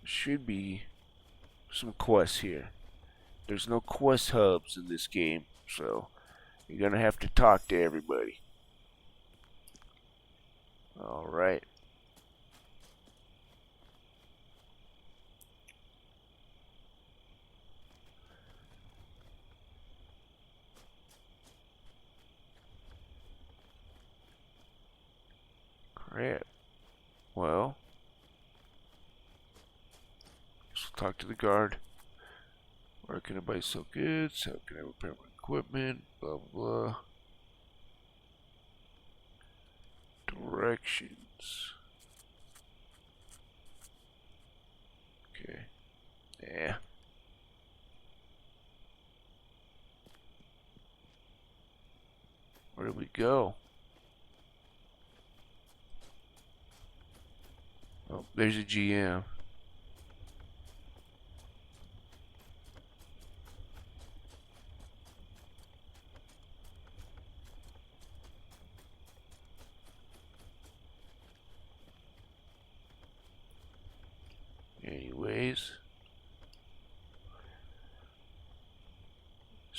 Should be some quests here. There's no quest hubs in this game, so you're gonna have to talk to everybody. Alright. Crap. Well, let's talk to the guard. Where can I buy so goods? How can I repair my equipment? Blah blah blah. Directions. Okay. Yeah. Where do we go? Oh, there's a GM.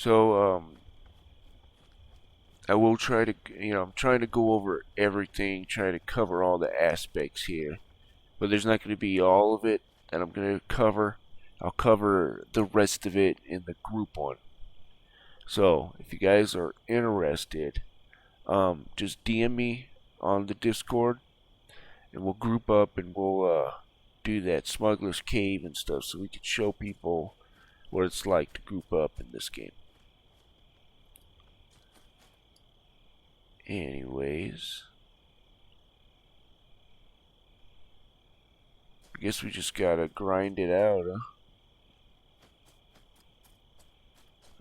So I will try to, I'm trying to go over everything, try to cover all the aspects here. But there's not going to be all of it that I'm going to cover. I'll cover the rest of it in the group one. So if you guys are interested, just DM me on the Discord, and we'll group up and we'll do that Smuggler's Cave and stuff, so we can show people what it's like to group up in this game. Anyways, I guess we just gotta grind it out, huh?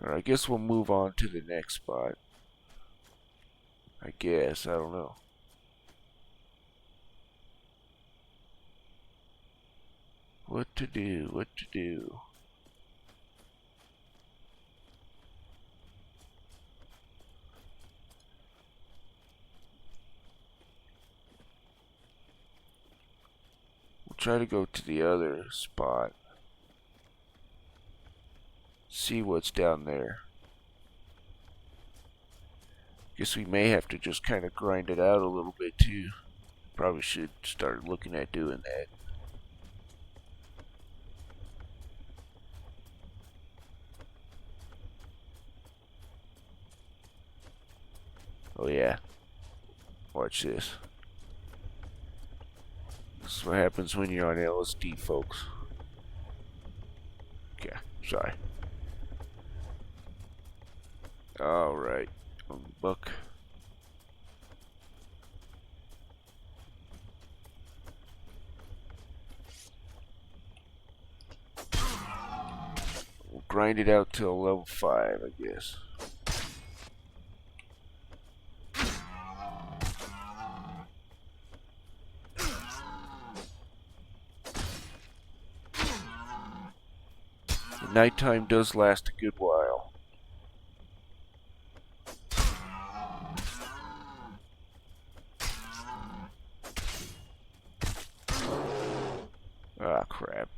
Or I guess we'll move on to the next spot. I guess, I don't know. What to do, what to do. We'll try to go to the other spot. See what's down there. Guess we may have to just kind of grind it out a little bit too. Probably should start looking at doing that. Oh yeah. Watch this. This is what happens when you're on LSD, folks. Okay, sorry. Alright. Buck. We'll grind it out till level 5, I guess. The nighttime does last a good while. Ah, crap.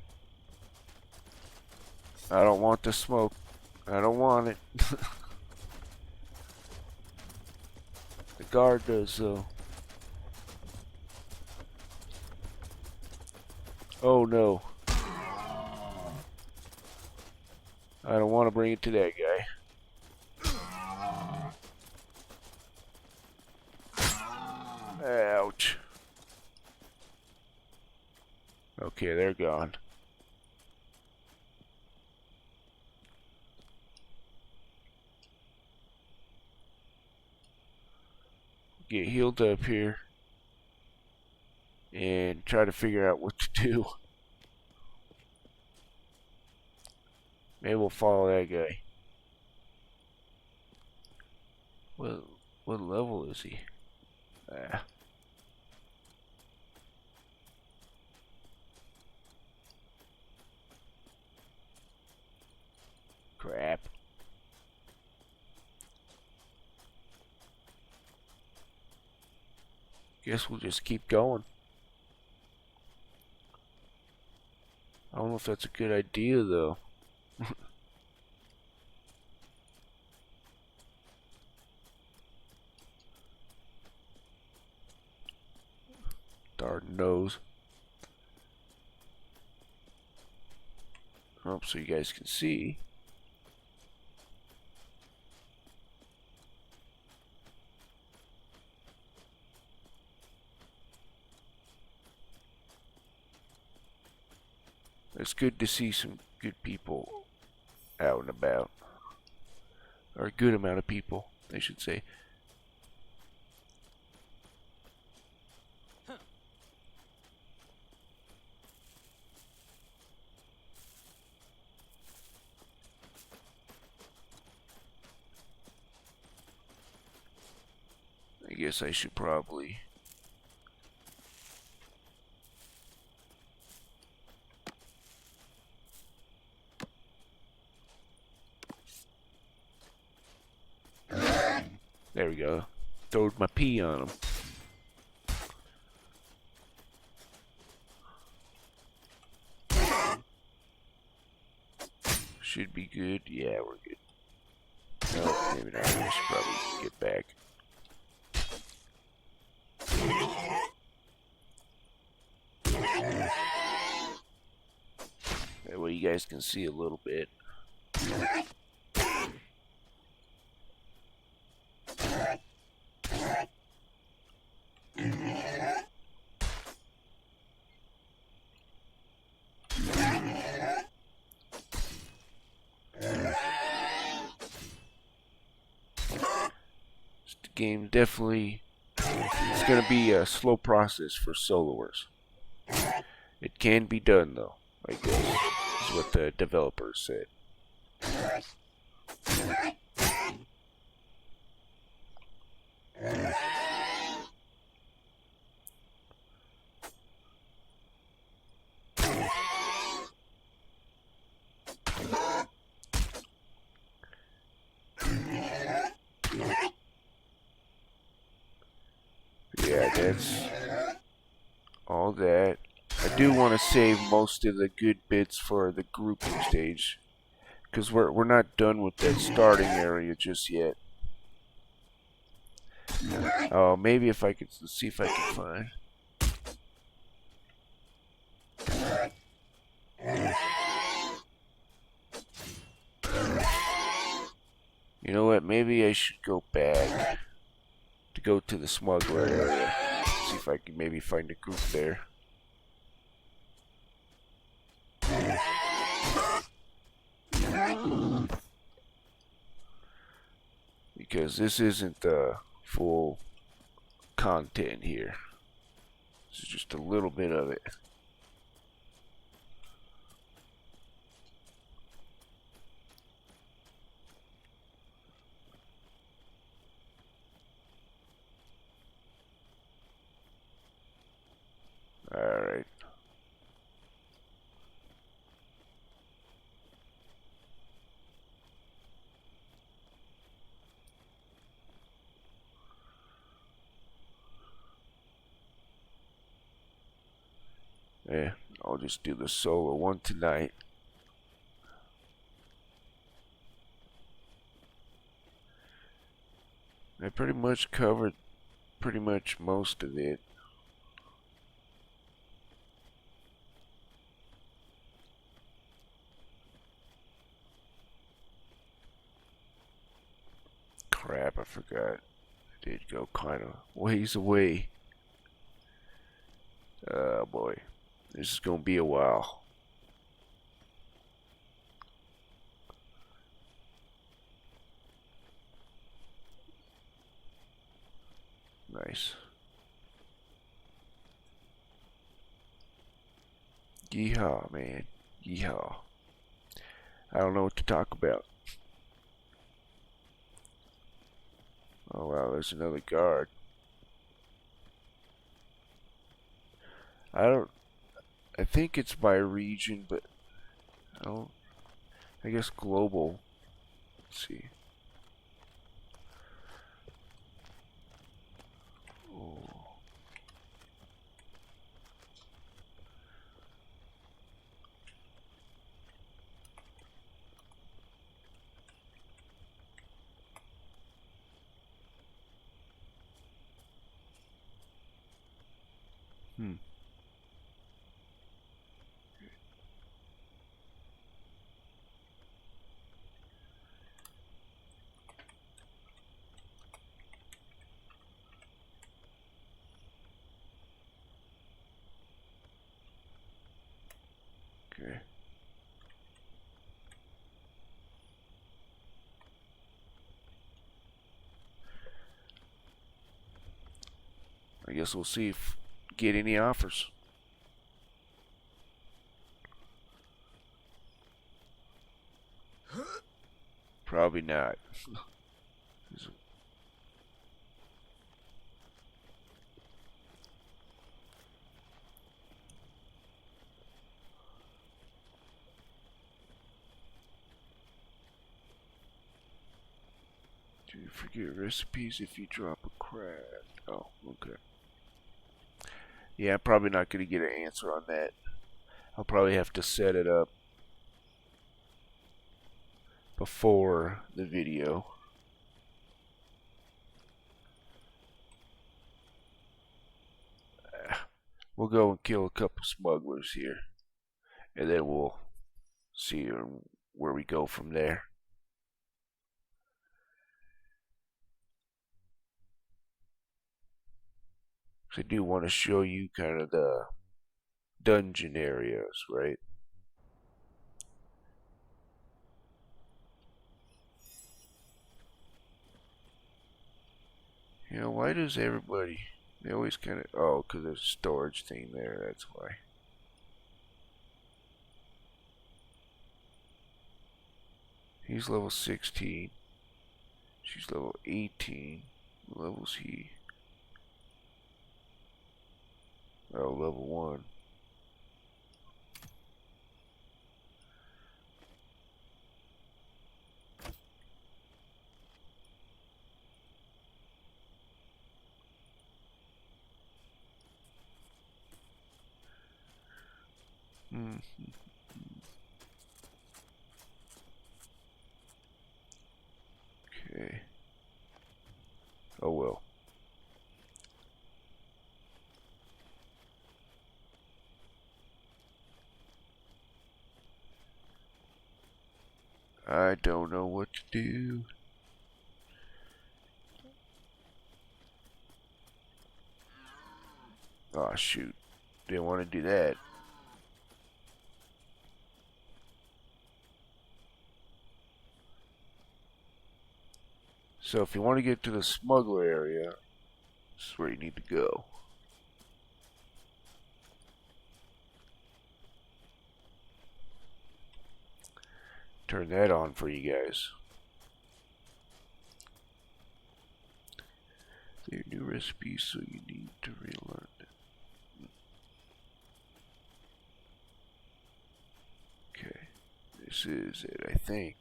I don't want the smoke. I don't want it. The guard does, though. Oh, no. I don't want to bring it to that guy. Ouch. Okay, they're gone. Get healed up here and try to figure out what to do. Maybe we'll follow that guy. What level is he? Ah. Crap. Guess we'll just keep going. I don't know if that's a good idea, though. Darn nose. Oh, so you guys can see. It's good to see some good people out and about. Or a good amount of people, I should say. I guess I should probably... There we go. Throwed my pee on him. Should be good. Yeah, we're good. Maybe not. I should probably get back. That way you guys can see a little bit. This game definitely, it's going to be a slow process for soloers. It can be done though, I guess, is what the developers said. Yeah, that's all that. I do want to save most of the good bits for the grouping stage, because we're not done with that starting area just yet. Oh, maybe if I could, let's see if I can find. You know what? Maybe I should go back to go to the smuggler area. See if I can maybe find a group there. Because this isn't the full content here. This is just a little bit of it. Alright. Yeah, I'll just do the solo one tonight. I pretty much covered pretty much most of it. Crap, I forgot. I did go kind of ways away. Oh boy, this is gonna be a while. Nice. Yeehaw, man. Yeehaw. I don't know what to talk about. Oh wow, there's another guard. I think it's by region, but I guess global. Let's see. Oh. Okay. I guess we'll see if get any offers. Probably not. Do you forget recipes if you drop a craft? Oh, okay. Yeah, I'm probably not going to get an answer on that. I'll probably have to set it up before the video. We'll go and kill a couple smugglers here, and then we'll see where we go from there. So I do want to show you kind of the dungeon areas, right? You know, why does everybody, they always kind of, oh, because there's a storage thing there, that's why. He's level 16. She's level 18. What level's he? Oh, level 1. Okay. Oh well. I don't know what to do. Oh shoot. Didn't want to do that. So if you want to get to the smuggler area, this is where you need to go. Turn that on for you guys. There are new recipes, so you need to relearn it. Okay, this is it, I think.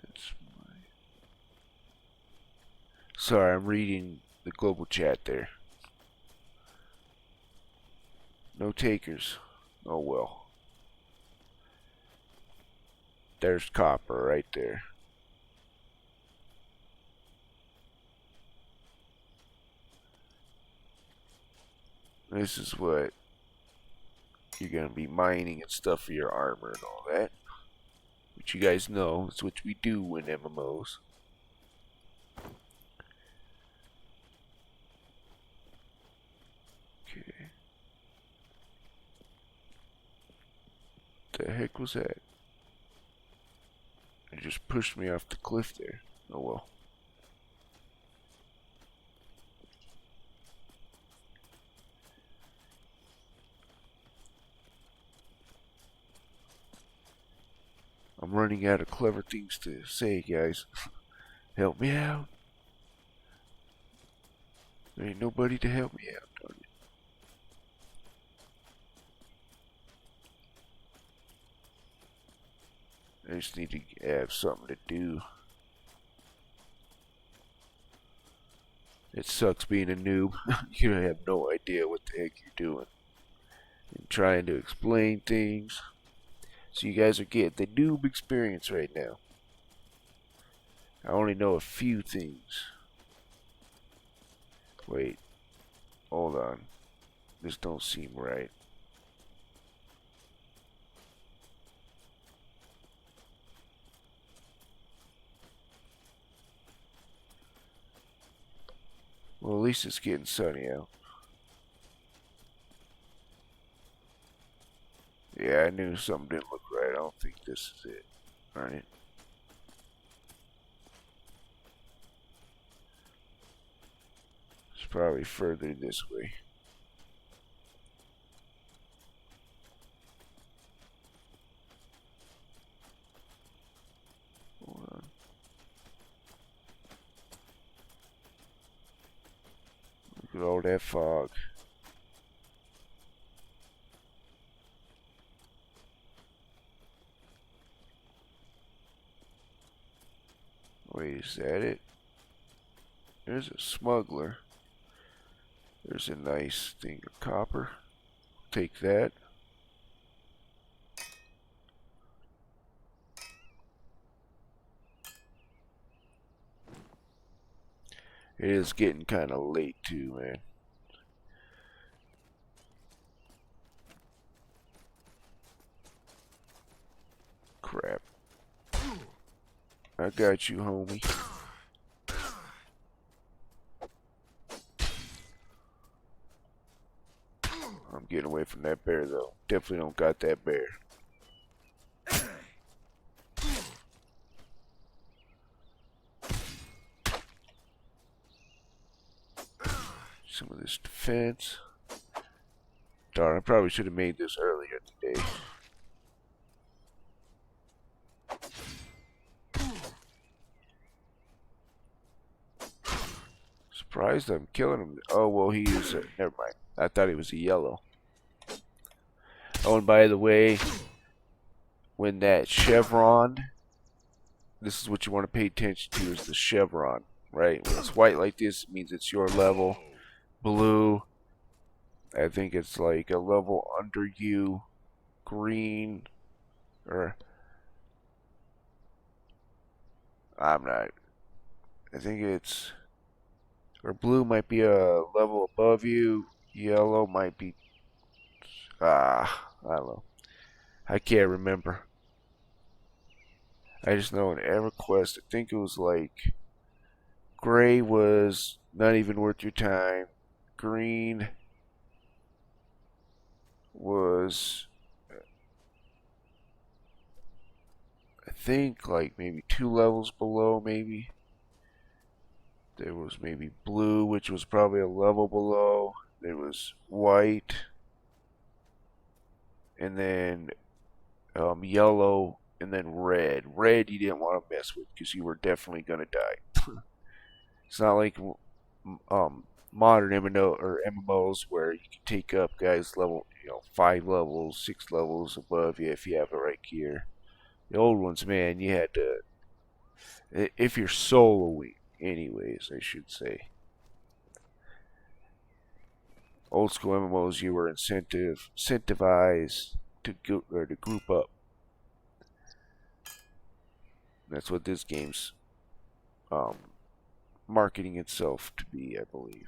That's my... Sorry, I'm reading the global chat there. No takers. Oh well. There's copper right there. This is what you're going to be mining and stuff for your armor and all that. Which you guys know, it's what we do in MMOs. Okay. What the heck was that? It just pushed me off the cliff there. Oh well. I'm running out of clever things to say, guys. Help me out. There ain't nobody to help me out, darn it. I just need to have something to do. It sucks being a noob. You have no idea what the heck you're doing. And trying to explain things. So you guys are getting the noob experience right now. I only know a few things. Wait. Hold on. This don't seem right. Well, at least it's getting sunny out. Yeah, I knew something didn't look right. I don't think this is it. Alright. It's probably further this way. Hold on. Look at all that fog. Wait, is that it? There's a smuggler. There's a nice thing of copper. Take that. It is getting kind of late too, man. Crap. I got you, homie. I'm getting away from that bear, though. Definitely don't got that bear. Some of this defense. Darn, I probably should have made this earlier today. Surprised I'm killing him. Oh, well, he is. Never mind. I thought he was a yellow. Oh, and by the way, when that chevron, this is what you want to pay attention to, is the chevron, right? When it's white like this, it means it's your level. Blue, I think it's like a level under you. Green, or I'm not. I think it's, or blue might be a level above you. Yellow might be, I don't know. I can't remember. I just know in EverQuest, I think it was like gray was not even worth your time. Green was, I think, like maybe 2 levels below, maybe. There was maybe blue, which was probably a level below. There was white. And then yellow, and then red. Red you didn't want to mess with because you were definitely going to die. It's not like modern MMOs where you can take up guys level, 5 levels, 6 levels above you if you have the right gear. The old ones, man, you had to, if you're soloing, anyways, I should say. Old school MMOs, you were incentivized to go, or to group up. That's what this game's marketing itself to be, I believe.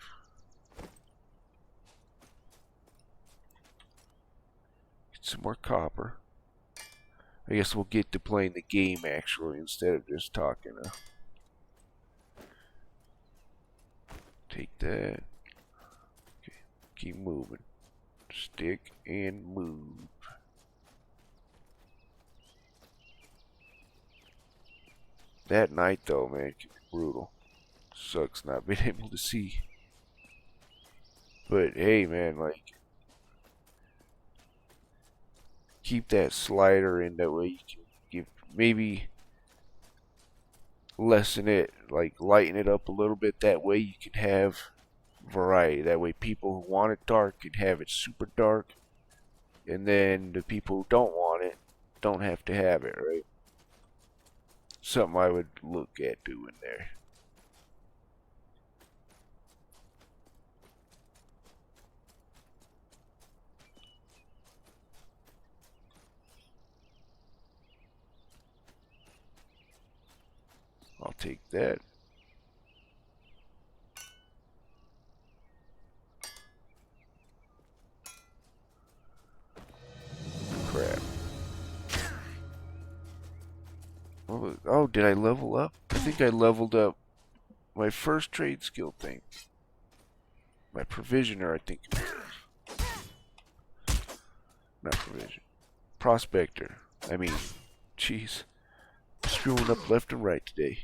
Get some more copper. I guess we'll get to playing the game actually instead of just talking. Take that. Okay. Keep moving. Stick and move. That night though, man, can be brutal. Sucks not being able to see. But hey, man, like, keep that slider in, that way you can give, maybe lessen it, like lighten it up a little bit. That way you can have variety. That way people who want it dark can have it super dark, and then the people who don't want it don't have to have it, right? Something I would look at doing there. I'll take that. Crap. Oh, did I level up? I think I leveled up my first trade skill thing. My provisioner, I think. Not provision. Prospector. I mean, jeez. Screwing up left and right today.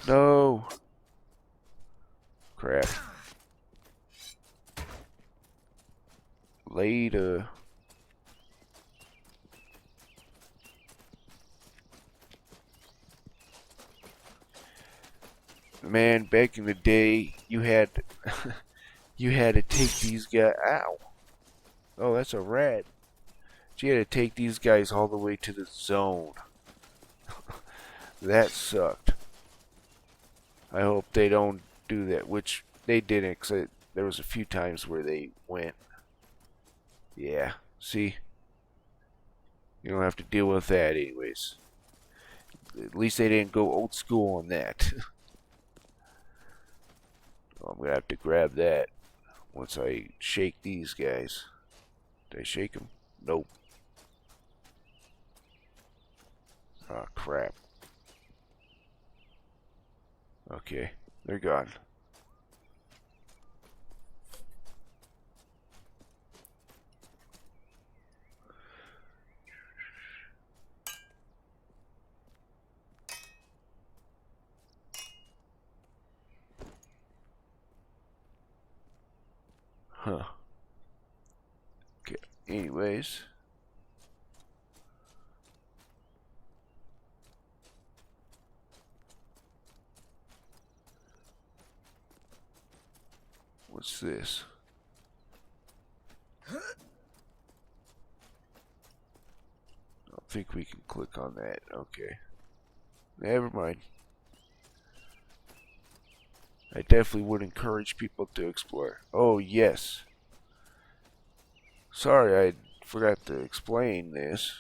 No. Crap. Later. Man, back in the day, you had you had to take these guys. Ow! Oh, that's a rat. You had to take these guys all the way to the zone. That sucked. I hope they don't do that, which they didn't, because there was a few times where they went. Yeah, see? You don't have to deal with that anyways. At least they didn't go old school on that. I'm gonna have to grab that once I shake these guys. Did I shake them? Nope. Oh crap. Okay, they're gone. Huh. Okay, anyways. What's this? I don't think we can click on that. Okay. Never mind. I definitely would encourage people to explore. Oh, yes. Sorry, I forgot to explain this.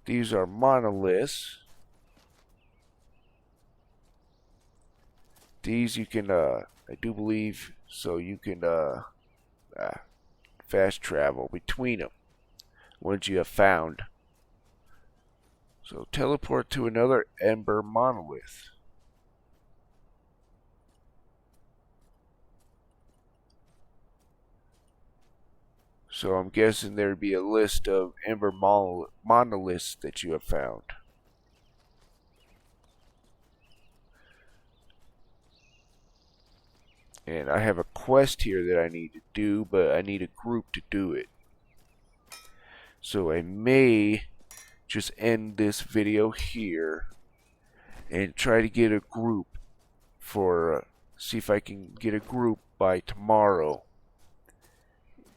These are monoliths. These you can, I do believe, so you can, fast travel between them once you have found. So teleport to another Ember monolith. So I'm guessing there'd be a list of Ember monoliths that you have found. And I have a quest here that I need to do, but I need a group to do it. So I may just end this video here and try to get a group for, see if I can get a group by tomorrow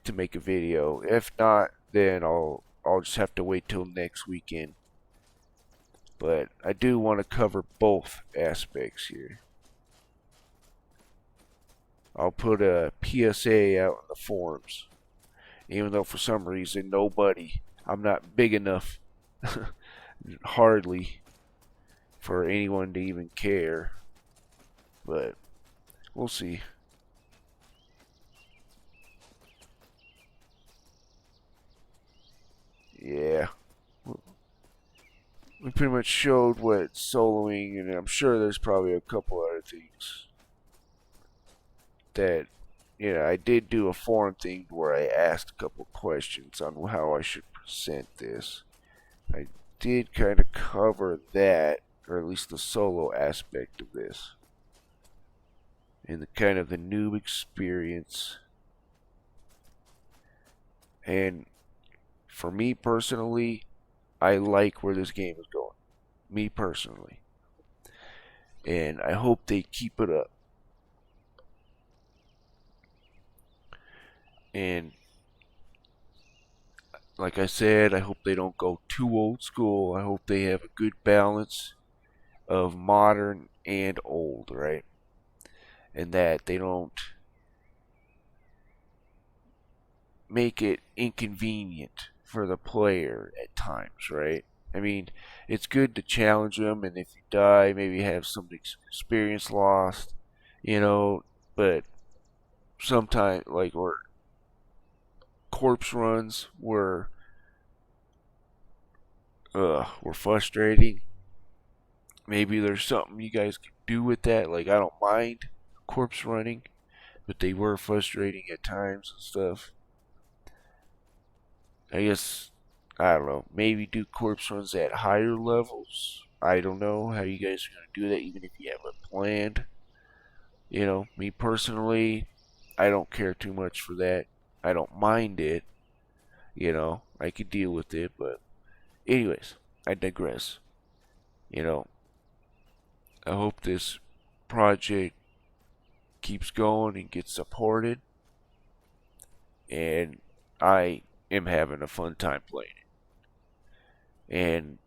to make a video. If not, then I'll just have to wait till next weekend. But I do want to cover both aspects here. I'll put a PSA out in the forums. Even though for some reason I'm not big enough, hardly, for anyone to even care. But we'll see. Yeah. We pretty much showed what soloing, and I'm sure there's probably a couple other things that, I did do a forum thing where I asked a couple questions on how I should present this. I did kind of cover that, or at least the solo aspect of this, and the kind of the noob experience. And for me personally, I like where this game is going. Me personally. And I hope they keep it up. And like I said, I hope they don't go too old school. I hope they have a good balance of modern and old, right? And that they don't make it inconvenient for the player at times, right? I mean, it's good to challenge them, and if you die, maybe have some experience lost, but sometimes, like, or corpse runs were frustrating. Maybe there's something you guys could do with that. Like, I don't mind corpse running, but they were frustrating at times and stuff. I guess, I don't know, maybe do corpse runs at higher levels. I don't know how you guys are going to do that, even if you have it planned. Me personally, I don't care too much for that. I don't mind it. I could deal with it, but anyways, I digress. I hope this project keeps going and gets supported, and I am having a fun time playing it. And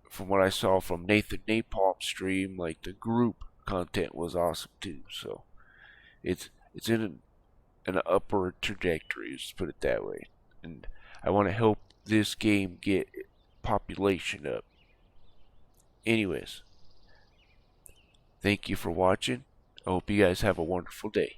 from what I saw from Nathan Napalm's stream, like, the group content was awesome too. So it's in an upward trajectory, let's put it that way. And I want to help this game get population up. Anyways, thank you for watching. I hope you guys have a wonderful day.